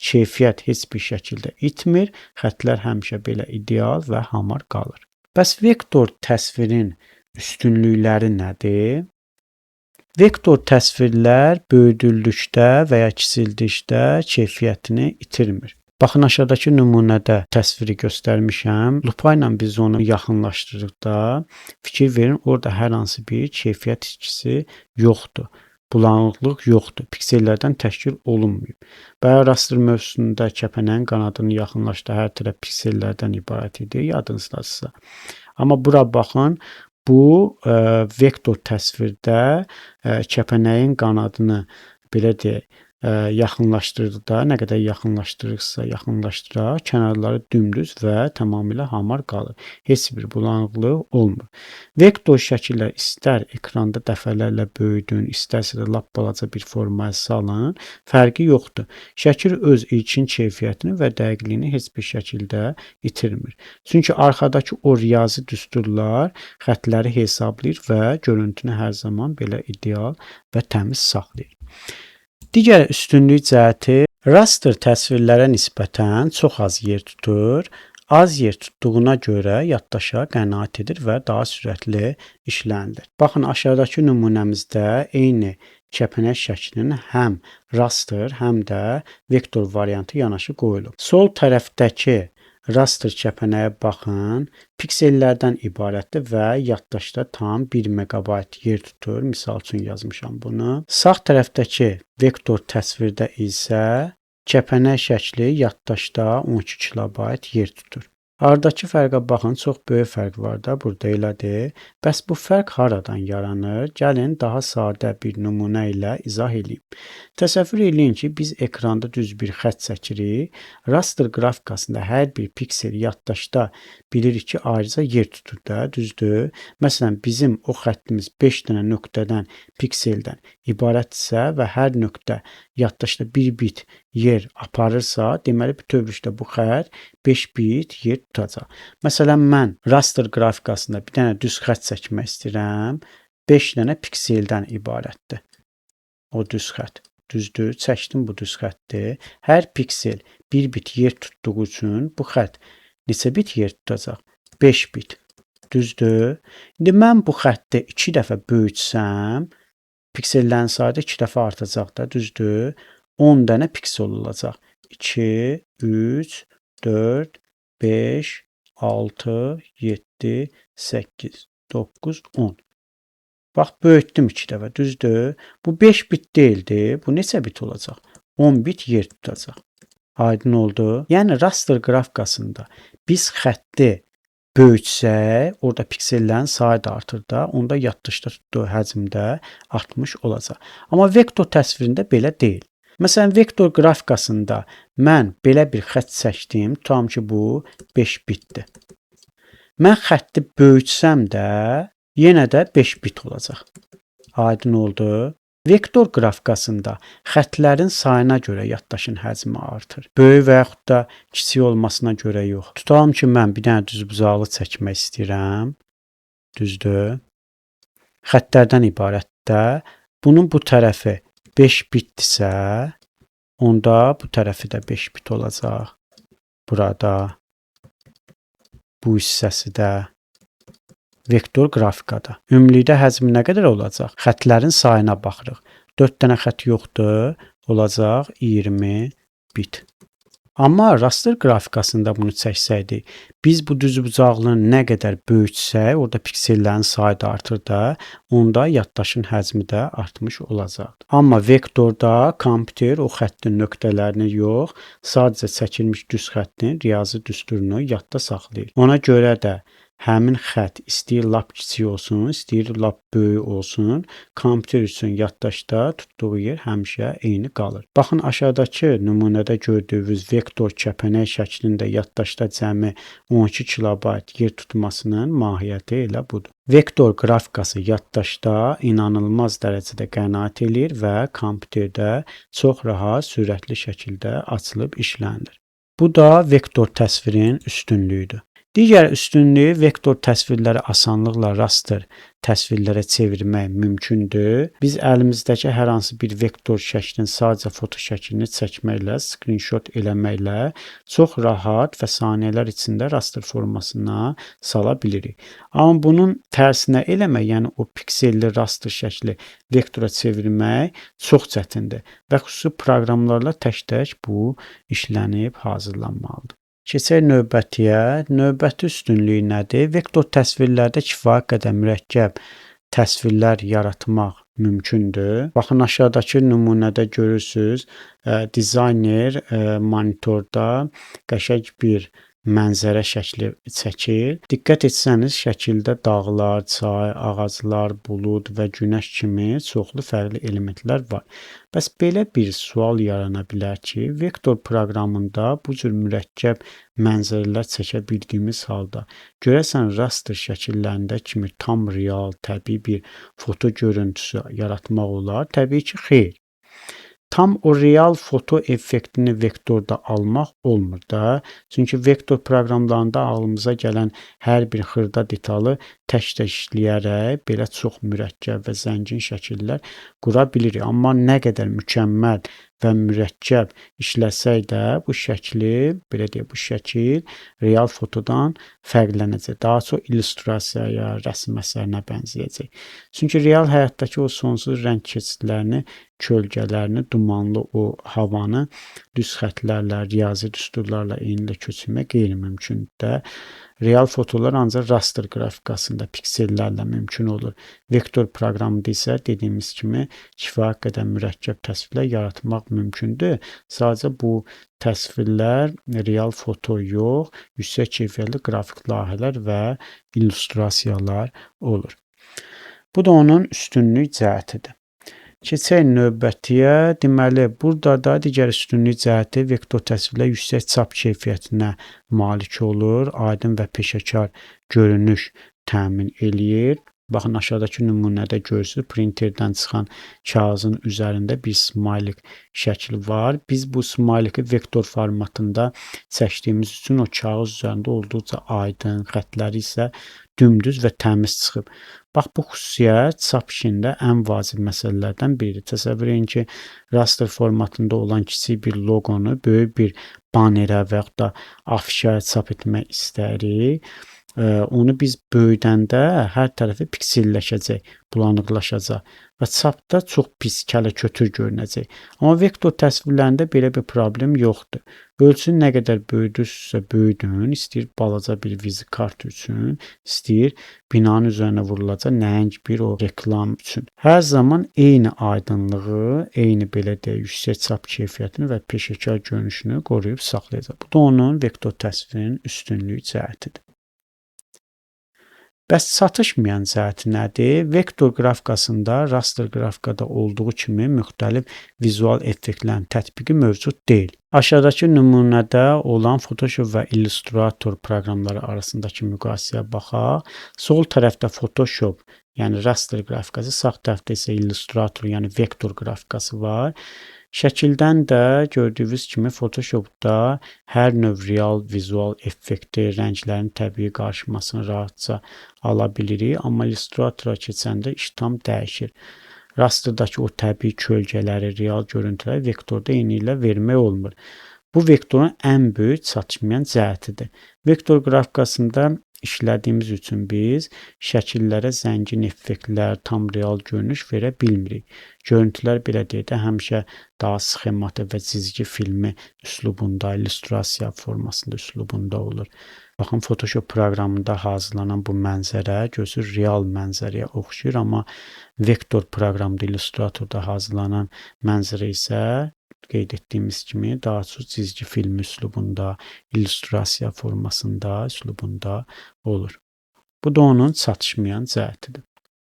keyfiyyət heç bir şəkildə itmir, xəttlər həmişə belə ideal və hamar qalır. Bəs vektor təsvirin üstünlükləri nədir? Vektor təsvirlər böyüdüldükdə və ya kiçildikdə keyfiyyətini itirmir. Baxın, aşağıdakı nümunədə təsviri göstərmişəm. Lupa ilə biz onu yaxınlaşdırdıqda fikir verin, orada hər hansı bir keyfiyyət içkisi yoxdur. Bulanıqlıq yoxdur. Piksellərdən təşkil olunmayıb. Bayaq raster mövzusunda kəpənəyin qanadını yaxınlaşdı, hər tərəf piksellərdən ibarət idi, yadınızdadırsa. Amma bura baxın, bu vektor təsvirdə kəpənəyin qanadını belə deyək, yaxınlaşdırdıqda, nə qədər yaxınlaşdırırsa, yaxınlaşdıraq, kənarları dümdüz və tamamilə hamar qalır. Heç bir bulanıqlıq olmur. Vektor şəkillər istər ekranda dəfələrlə böyüdün, istərsə də lap balaca bir formaya salın, fərqi yoxdur. Şəkil öz ilkin keyfiyyətini və dəqiqliyini heç bir şəkildə itirmir. Çünki arxadakı o riyazi düsturlar xəttləri hesablayır və görüntünü hər zaman belə ideal və təmiz saxlayır. Digər üstünlük cəhəti raster təsvirlərə nisbətən çox az yer tutur. Az yer tutduğuna görə yaddaşa qənaət edir və daha sürətli işlənilir. Baxın, aşağıdakı nümunəmizdə eyni kəpənək şəklinin həm raster, həm də vektor variantı yanaşı qoyulub. Sol tərəfdəki raster kəpənəyə baxın, piksellərdən ibarətdir və yaddaşda tam 1 megabayt yer tutur. Misal üçün yazmışam bunu. Sağ tərəfdəki vektor təsvirdə isə kəpənək şəkli yaddaşda 12 kilobayt yer tutur. Aradakı fərqə baxın, çox böyük fərq var da, burada elədir. Bəs bu fərq haradan yaranır? Gəlin daha sadə bir nümunə ilə izah edeyim. Təsəvvür edin ki, biz ekranda düz bir xətt çəkirik. Raster qrafikasında hər bir piksel yaddaşda bilirik ki, ayrıca yer tutur da, düzdür? Məsələn, bizim o xəttimiz 5 dənə nöqtədən, pikseldən ibarətsə və hər nöqtə yaddaşda 1 bit yer aparırsa, deməli bütövlükdə bu xətt 5 bit yer tutacaq. Məsələn, mən raster qrafikasında bir dənə düz xətt çəkmək istəyirəm. 5 dənə pikseldən ibarətdir. O düz xətt. Düzdür, çəkdim, bu düz xəttdir. Hər piksel 1 bit yer tutduğu üçün bu xətt neçə bit yer tutacaq? 5 bit. Düzdür. İndi mən bu xətti 2 dəfə böyütsəm, piksellərin sayı da 2 dəfə artacaq da, düzdür. 10 dənə piksel olacaq. 2, 3, 4, 5, 6, 7, 8, 9, 10. Bax, böyütdüm 2 dəfə, düzdür. Bu 5 bit deyildi. Bu neçə bit olacaq? 10 bit yer tutacaq. Aydın oldu. Yəni, raster qrafikasında biz xətti böyütsək, orada piksellərin sayı da artır da, onda yaddaşda tutduğu həcmdə artmış olacaq. Amma vektor təsvirində belə deyil. Məsələn, vektor qrafikasında mən belə bir xətt çəkdim, tutam ki, bu 5 bitdir. Mən xətti böyütsəm də, yenə də 5 bit olacaq. Aydın oldu. Vektor qrafikasında xəttlərin sayına görə yaddaşın həcmi artır. Böyük və yaxud da kiçik olmasına görə yox. Tutalım ki, mən bir dənə düzbucaqlı çəkmək istəyirəm. Düzdür. Xəttlərdən ibarətdir. xəttdə bunun bu tərəfi 5 bitdirsə, onda bu tərəfi də 5 bit olacaq. Burada bu hissəsi də vektor qrafikada. Ümumilikdə həcmi nə qədər olacaq? Xəttlərin sayına baxırıq. 4 dənə xətt yoxdur, olacaq 20 bit. Amma raster qrafikasında bunu çəksəydik, biz bu düzbucaqlığın nə qədər böyütsək, orada piksellərin sayı da artır da, onda yaddaşın həcmi də artmış olacaq. Amma vektorda kompüter o xəttin nöqtələrini yox, sadəcə çəkilmiş düz xəttin riyazi düsturunu yadda saxlayır. Ona görə də həmin xətt istəyir lap kiçik olsun, istəyir lap böyük olsun, kompüter üçün yaddaşda tutduğu yer həmişə eyni qalır. Baxın, aşağıdakı nümunədə gördüyünüz vektor kəpənək şəklində yaddaşda cəmi 12 kilobayt yer tutmasının mahiyyəti elə budur. Vektor qrafikası yaddaşda inanılmaz dərəcədə qənaət edir və kompüterdə çox rahat, sürətli şəkildə açılıb işlənilir. Bu da vektor təsvirin üstünlüyüdür. Digər üstünlüyü vektor təsvirləri asanlıqla raster təsvirlərə çevirmək mümkündür. Biz əlimizdəki hər hansı bir vektor şəklin sadəcə foto şəklini çəkməklə, screenshot eləməklə çox rahat və saniyələr içində raster formasına sala bilirik. Amma bunun tərsinə eləmək, yəni o pikselli raster şəkli vektora çevirmək çox çətindir və xüsusi proqramlarla tək-tək bu işlənib hazırlanmalıdır. Keçək növbətiyə. Növbəti üstünlüyü nədir? Vektor təsvirlərdə kifayət qədər mürəkkəb təsvirlər yaratmaq mümkündür. Baxın, aşağıdakı nümunədə görürsünüz, dizayner monitorda qəşəng bir mənzərə şəkli çəkir. Diqqət etsəniz, şəkildə dağlar, çay, ağaclar, bulud və günəş kimi çoxlu fərqli elementlər var. Bəs belə bir sual yarana bilər ki, vektor proqramında bu cür mürəkkəb mənzərələr çəkə bildiyimiz halda, görəsən raster şəkillərində kimi tam real, təbii bir foto görüntüsü yaratmaq olar? Təbii ki, xeyr. Tam o real foto effektini vektorda almaq olmur da. Çünki vektor proqramlarında ağlımıza gələn hər bir xırda detalı tək-tək işləyərək belə çox mürəkkəb və zəngin şəkillər qura bilirik. Amma nə qədər mükəmməl və mürəkkəb işləsək də bu şəkli, belə deyək, bu şəkil real fotodan fərqlənəcək. Daha çox illüstrasiyaya, rəsm əsərinə bənzəyəcək. Çünki real həyatdakı o sonsuz rəng keçidlərini, kölgələrini, dumanlı o havanı düz xəttlərlə, riyazi düsturlarla eynilə köçürmək qeyri-mümkündür də. Real fotolar ancaq raster qrafikasında piksellərlə mümkün olur. Vektor proqramında isə dediyimiz kimi kifayət qədər mürəkkəb təsvirlər yaratmaq mümkündür. Sadəcə bu təsvirlər real foto yox, yüksək keyfiyyətli qrafik layihələr və illüstrasiyalar olur. Bu da onun üstünlük cəhətidir. Keçək növbətiyə. Deməli, burada da digər üstünlük cəhəti vektor təsvirlər yüksək çap keyfiyyətinə malik olur, aydın və peşəkar görünüş təmin eləyir. Baxın, aşağıdakı nümunədə görürsünüz, printerdən çıxan kağızın üzərində bir smaylik şəkli var. Biz bu smayliki vektor formatında çəkdiyimiz üçün o kağız üzərində olduqca aydın, xəttləri isə dümdüz və təmiz çıxıb. Bax, bu xüsusiyyət çap işində ən vacib məsələlərdən biridir. Təsəvvür edin ki, raster formatında olan kiçik bir loqonu böyük bir banerə və yaxud da afişaya çap etmək istəyirik. Onu biz böyüdəndə hər tərəfi pikselləşəcək, bulanıqlaşacaq və çapda çox pis, kələ-kötür görünəcək. Amma vektor təsvirlərində belə bir problem yoxdur. Ölçünü nə qədər böyüdürsə böyüdün, istəyir balaca bir vizi kart üçün, istəyir binanın üzərinə vurulacaq nəhəng bir o reklam üçün. Hər zaman eyni aydınlığı, eyni belə deyək, yüksək çap keyfiyyətini və peşəkar görünüşünü qoruyub saxlayacaq. Bu da onun vektor təsvirin üstünlük cəhətidir. Bəs çatışmayan cəhəti nədir? Vektor qrafikasında raster qrafikada olduğu kimi müxtəlif vizual effektlərin tətbiqi mövcud deyil. Aşağıdakı nümunədə olan Photoshop və Illustrator proqramları arasındakı müqayisəyə baxaq. Sol tərəfdə Photoshop, yəni raster qrafikası, sağ tərəfdə isə Illustrator, yəni vektor qrafikası var. Şəkildən də gördüyünüz kimi Photoshopda hər növ real vizual effekti, rənglərin təbii qarşımasını rahatca ala bilirik, amma Illustratora keçəndə iş tam dəyişir. Rasterdakı o təbii kölgələri, real görüntüləri vektorda eynilə vermək olmur. Bu vektorun ən böyük çatışmayan cəhətidir. Vektor qrafikasında işlədiyimiz üçün biz şəkillərə zəngin effektlər, tam real görünüş verə bilmirik. Görüntülər belə deyək də həmişə daha sxematik və cizgi filmi üslubunda, illüstrasiya formasında üslubunda olur. Baxın, Photoshop proqramında hazırlanan bu mənzərə gözü real mənzərəyə oxşayır, amma vektor proqramda, illüstratorda hazırlanan mənzərə isə qeyd etdiyimiz kimi daha çox cizgi film üslubunda, illüstrasiya formasında, üslubunda olur. Bu da onun çatışmayan cəhətidir.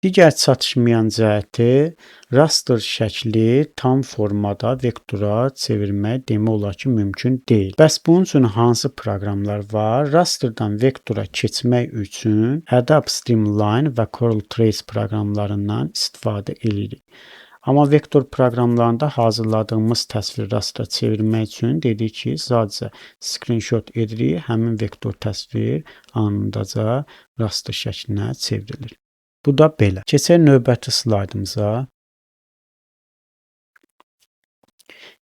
Digər çatışmayan cəhəti raster şəkli tam formada vektora çevirmək demək olar ki, mümkün deyil. Bəs bunun üçün hansı proqramlar var? Rasterdan vektora keçmək üçün Adobe Streamline və Corel Trace proqramlarından istifadə edirik. Amma vektor proqramlarında hazırladığımız təsviri rastera çevirmək üçün dedik ki, sadəcə screenshot edirik, həmin vektor təsvir anındaca raster şəklinə çevrilir. Bu da belə. Keçək növbəti slaydımıza.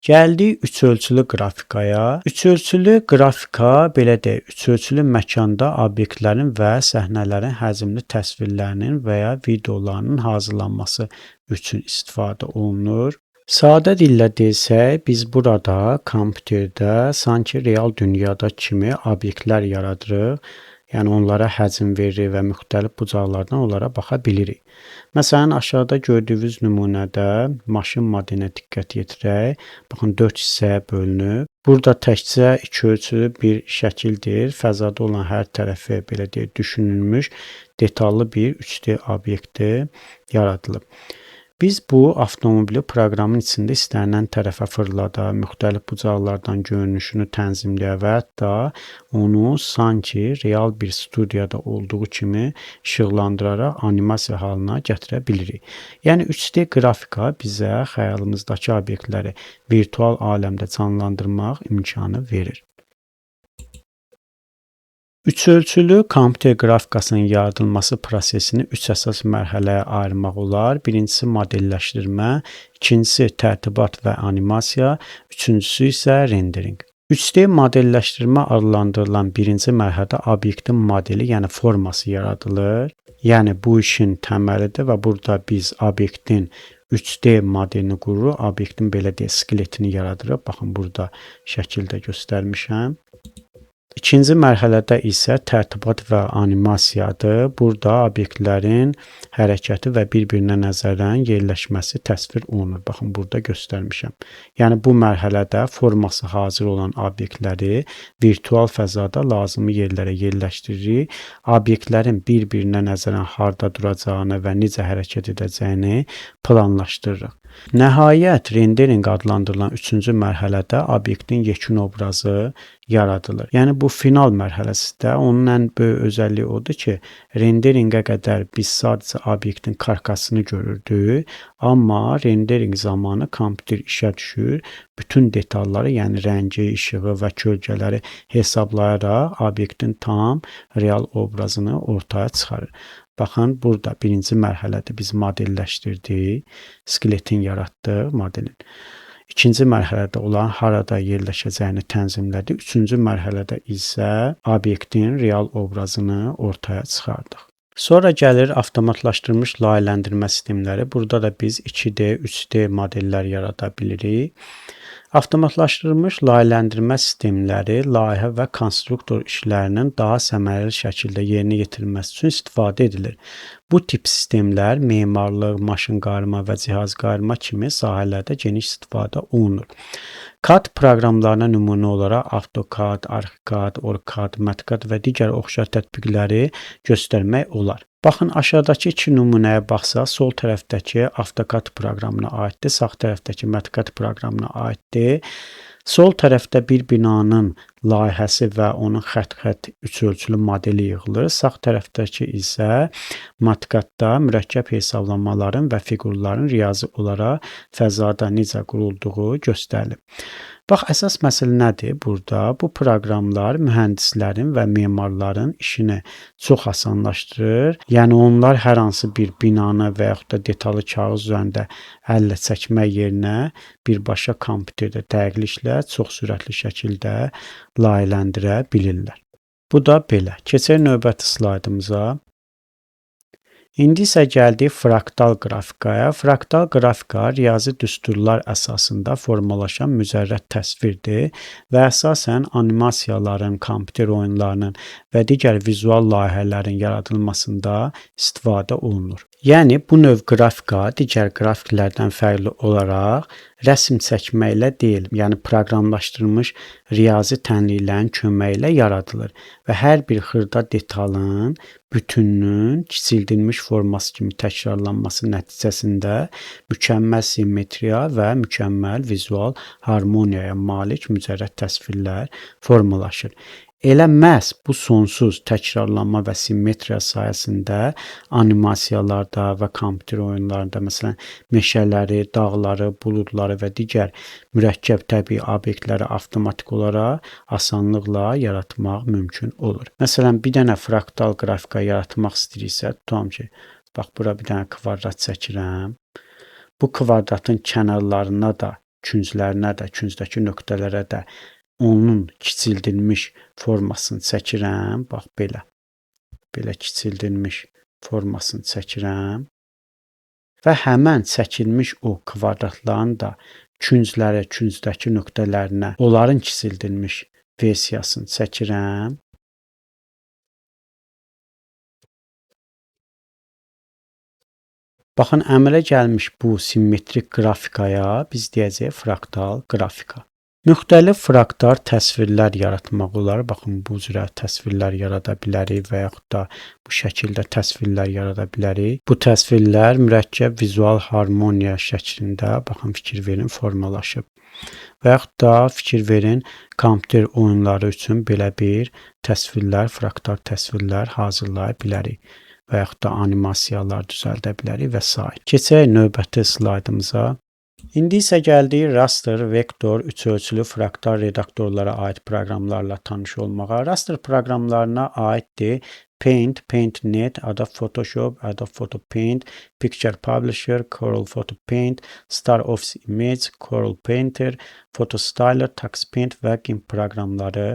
Gəldik üçölçülü qrafikaya. Üçölçülü qrafika belə deyək, üçölçülü məkanda obyektlərin və səhnələrin həzmli təsvirlərinin və ya videolarının hazırlanması üçün istifadə olunur. Sadə dillə desək, biz burada kompüterdə sanki real dünyada kimi obyektlər yaradırıq. Yəni onlara həcm veririk və müxtəlif bucaqlardan onlara baxa bilirik. Məsələn, aşağıda gördüyünüz nümunədə maşın modelinə diqqət yetirək. Baxın, 4 hissəyə bölünüb. Burada təkcə iki ölçülü bir şəkildir. Fəzada olan hər tərəfi belə deyək, düşünülmüş detallı bir 3D obyekti yaradılıb. Biz bu avtomobili proqramın içində istənilən tərəfə fırlada, müxtəlif bucaqlardan görünüşünü tənzimləyə və hətta onu sanki real bir studiyada olduğu kimi işıqlandıraraq animasiya halına gətirə bilirik. Yəni 3D qrafika bizə xəyalımızdakı obyektləri virtual aləmdə canlandırmaq imkanı verir. Üçölçülü kompüter qrafikasının yaradılması prosesini 3 əsas mərhələyə ayırmaq olar. Birincisi modelləşdirmə, ikincisi tərtibat və animasiya, üçüncüsü isə rendering. 3D modelləşdirmə adlandırılan birinci mərhələdə obyektin modeli, yəni forması yaradılır. Yəni bu işin təməlidir və burada biz obyektin 3D modelini qururuq, obyektin belə deyək, skeletini yaradırıq. Baxın, burada şəkildə göstərmişəm. İkinci mərhələdə isə tərtibat və animasiyadır. Burada obyektlərin hərəkəti və bir-birinə nəzərən yerləşməsi təsvir olunur. Baxın, burada göstərmişəm. Yəni bu mərhələdə forması hazır olan obyektləri virtual fəzada lazımi yerlərə yerləşdiririk. Obyektlərin bir-birinə nəzərən harda duracağını və necə hərəkət edəcəyini planlaşdırırıq. Nəhayət, rendering adlandırılan üçüncü mərhələdə obyektin yekun obrazı yaradılır. Yəni bu final mərhələsində onun ən böyük özəlliyi odur ki, renderingə qədər biz sadəcə obyektin karkasını görürdük, amma rendering zamanı kompüter işə düşür, bütün detalları, yəni rəngi, işığı və kölgələri hesablayaraq obyektin tam real obrazını ortaya çıxarır. Baxın, burada birinci mərhələdə biz modelləşdirdik, skeletin yaratdıq modelin. İkinci mərhələdə olan harada yerləşəcəyini tənzimlədik. Üçüncü mərhələdə isə obyektin real obrazını ortaya çıxardıq. Sonra gəlir avtomatlaşdırılmış layihələndirmə sistemləri. Burada da biz 2D, 3D modellər yarada bilirik. Avtomatlaşdırılmış layihələndirmə sistemləri layihə və konstruktor işlərinin daha səmərəli şəkildə yerinə yetirilməsi üçün istifadə edilir. Bu tip sistemlər memarlıq, maşın qayırma və cihaz qayırma kimi sahələrdə geniş istifadə olunur. CAD proqramlarına nümunə olaraq AutoCAD, ArchiCAD, OrCAD, MATCAD və digər oxşar tətbiqləri göstərmək olar. Baxın, aşağıdakı iki nümunəyə baxsaq, sol tərəfdəki AutoCAD proqramına aiddir, sağ tərəfdəki MATCAD proqramına aiddir. Sol tərəfdə bir binanın layihəsi və onun xətt-xətt üçölçülü modeli yığılır. Sağ tərəfdəki isə MATCAD-da mürəkkəb hesablamaların və fiqurların riyazi olaraq fəzada necə qurulduğu göstərilib. Bax, əsas məsələ nədir burada? Bu proqramlar mühəndislərin və memarların işini çox asanlaşdırır. Yəni onlar hər hansı bir binanı və yaxud da detallı kağız üzərində əllə çəkmək yerinə birbaşa kompüterdə dəqiqliklə çox sürətli şəkildə layihələndirə bilirlər. Bu da belə. Keçək növbəti slaydımıza. İndi isə gəldik fraktal qrafikaya. Fraktal qrafika riyazi düsturlar əsasında formalaşan mücərrəd təsvirdir və əsasən animasiyaların, kompüter oyunlarının və digər vizual layihələrin yaradılmasında istifadə olunur. Yəni bu növ qrafika digər qrafiklərdən fərqli olaraq rəsm çəkməklə deyil, yəni proqramlaşdırılmış riyazi tənliklərin köməyi ilə yaradılır və hər bir xırda detalın bütününün kiçildilmiş forması kimi təkrarlanması nəticəsində mükəmməl simmetriya və mükəmməl vizual harmoniyaya malik mücərrəd təsvirlər formalaşır. Elə məhz bu sonsuz təkrarlanma və simmetriya sayəsində animasiyalarda və kompüter oyunlarında, məsələn, meşələri, dağları, buludları və digər mürəkkəb təbii obyektləri avtomatik olaraq asanlıqla yaratmaq mümkün olur. Məsələn, bir dənə fraktal qrafika yaratmaq istəyirsə, tutam ki, bax bura bir dənə kvadrat çəkirəm. Bu kvadratın kənarlarına da, künclərinə də, küncdəki nöqtələrə də onun kiçildilmiş formasını çəkirəm. Bax belə. Belə kiçildilmiş formasını çəkirəm. Və həmən çəkilmiş o kvadratların da küncləri, küncdəki nöqtələrinə onların kiçildilmiş versiyasını çəkirəm. Baxın, əmələ gəlmiş bu simmetrik qrafikaya biz deyəcəyik fraktal qrafika. Müxtəlif fraktal təsvirlər yaratmaq olar. Baxın, bu cürə təsvirlər yarada bilərik və yaxud da bu şəkildə təsvirlər yarada bilərik. Bu təsvirlər mürəkkəb vizual harmoniya şəklində, baxın, fikir verin, formalaşıb. Və yaxud da fikir verin, kompüter oyunları üçün belə bir təsvirlər, fraktal təsvirlər hazırlaya bilərik və yaxud da animasiyalar düzəldə bilərik və s. Keçək növbəti slaydımıza. İndi isə gəldik raster, vektor, üçölçülü fraktal redaktorlara aid proqramlarla tanış olmağa. Raster proqramlarına aiddir Paint, PaintNet, Adobe Photoshop, Adobe Photo Paint, Picture Publisher, Corel Photo Paint, Star Office Image, Corel Painter, Photostyler, TuxPaint və GIMP proqramları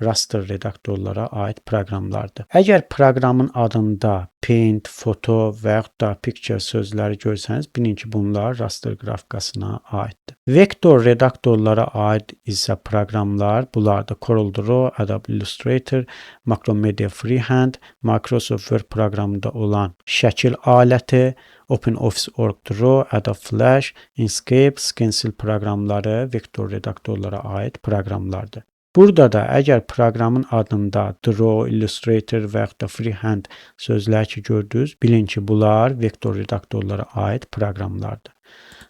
raster redaktorlara aid proqramlardır. Əgər proqramın adında Paint, Photo və yaxud da Picture sözləri görsəniz, bilin ki, bunlar raster qrafikasına aiddir. Vektor redaktorlara aid isə proqramlar bunlardır. Corel Draw, Adobe Illustrator, Macromedia Freehand, Microsoft Word proqramında olan şəkil aləti, OpenOffice.org Draw, Adobe Flash, Inkscape, Stencil proqramları vektor redaktorlara aid proqramlardır. Burada da əgər proqramın adında Draw, Illustrator və yaxud da Freehand sözlər ki gördünüz, bilin ki, bunlar vektor redaktorlara aid proqramlardır.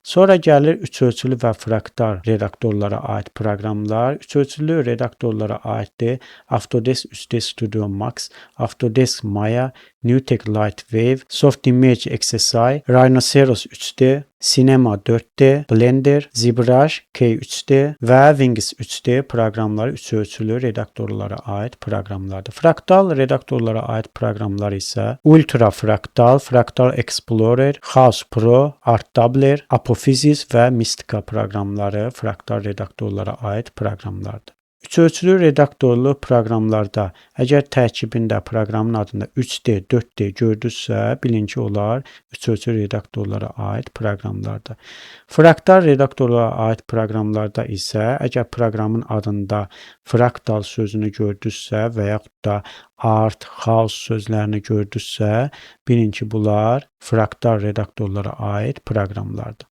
Sonra gəlir üçölçülü və fraktal redaktorlara aid proqramlar. Üçölçülü redaktorlara aiddir Autodesk 3D Studio Max, Autodesk Maya, NewTek Lightwave, Softimage XSI, Rhinoceros 3D, Cinema 4D, Blender, ZBrush, K3D və Wings 3D proqramları üçölçülü redaktorlara aid proqramlardır. Fraktal redaktorlara aid proqramlar isə Ultra Fraktal, Fraktal Explorer, House Pro, Art Doubler, Apophysis və Mystica proqramları fraktal redaktorlara aid proqramlardır. Üçölçülü redaktorlu proqramlarda əgər tərkibində proqramın adında 3D, 4D gördünüzsə, bilin ki, onlar üçölçülü redaktorlara aid proqramlardır. Fraktal redaktorlara aid proqramlarda isə əgər proqramın adında fraktal sözünü gördünüzsə və yaxud da art, house sözlərini gördünüzsə, bilin ki, bunlar fraktal redaktorlara aid proqramlardır.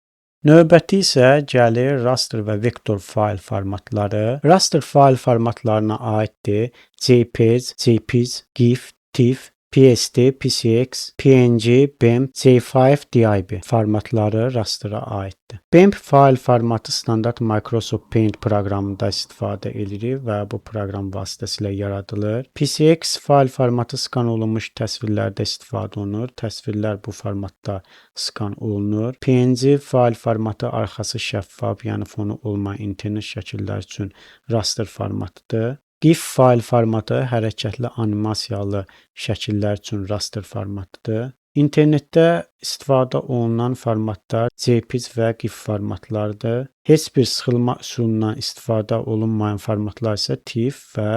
Növbəti isə gəlir raster və vektor fayl formatları. Raster fayl formatlarına aiddir JPEG, JPEG, GIF, TIFF, PSD, PCX, PNG, BEMP, J5, DIB formatları raster'a aiddir. BEMP fail formatı standart Microsoft Paint proqramında istifadə edilir və bu proqram vasitəsilə yaradılır. PCX fail formatı skan olunmuş təsvirlərdə istifadə olunur. Təsvirlər bu formatda skan olunur. PNG fail formatı arxası şəffaf, yəni fonu olmayan internet şəkillər üçün raster formatıdır. GIF fail formatı hərəkətli animasiyalı şəkillər üçün raster formatıdır. İnternetdə istifadə olunan formatlar JPEG və GIF formatlardır. Heç bir sıxılma üsulundan istifadə olunmayan formatlar isə TIFF və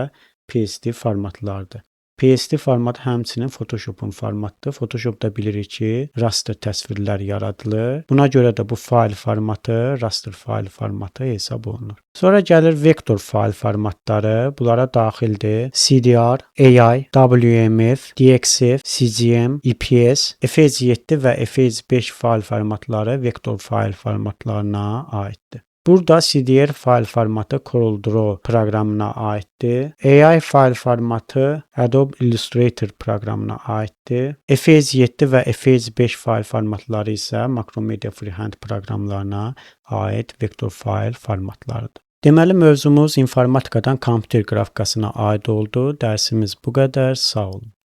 PSD formatlardır. PSD format həmçinin Photoshop'un formatıdır. Photoshop'da bilirik ki, raster təsvirlər yaradılır. Buna görə də bu fail formatı raster fail formatı hesab olunur. Sonra gəlir vektor fail formatları. Bunlara daxildir CDR, AI, WMF, DXF, CGM, EPS, FX7 və FX5 fail formatları vektor fail formatlarına aiddir. Burada CDR fail formatı CorelDRAW proqramına aiddir. AI fail formatı Adobe Illustrator proqramına aiddir. FX7 və FX5 fail formatları isə Macromedia Freehand proqramlarına aid vektor fail formatlarıdır. Deməli, mövzumuz informatikadan kompüter qrafikasına aid oldu. Dərsimiz bu qədər. Sağ olun.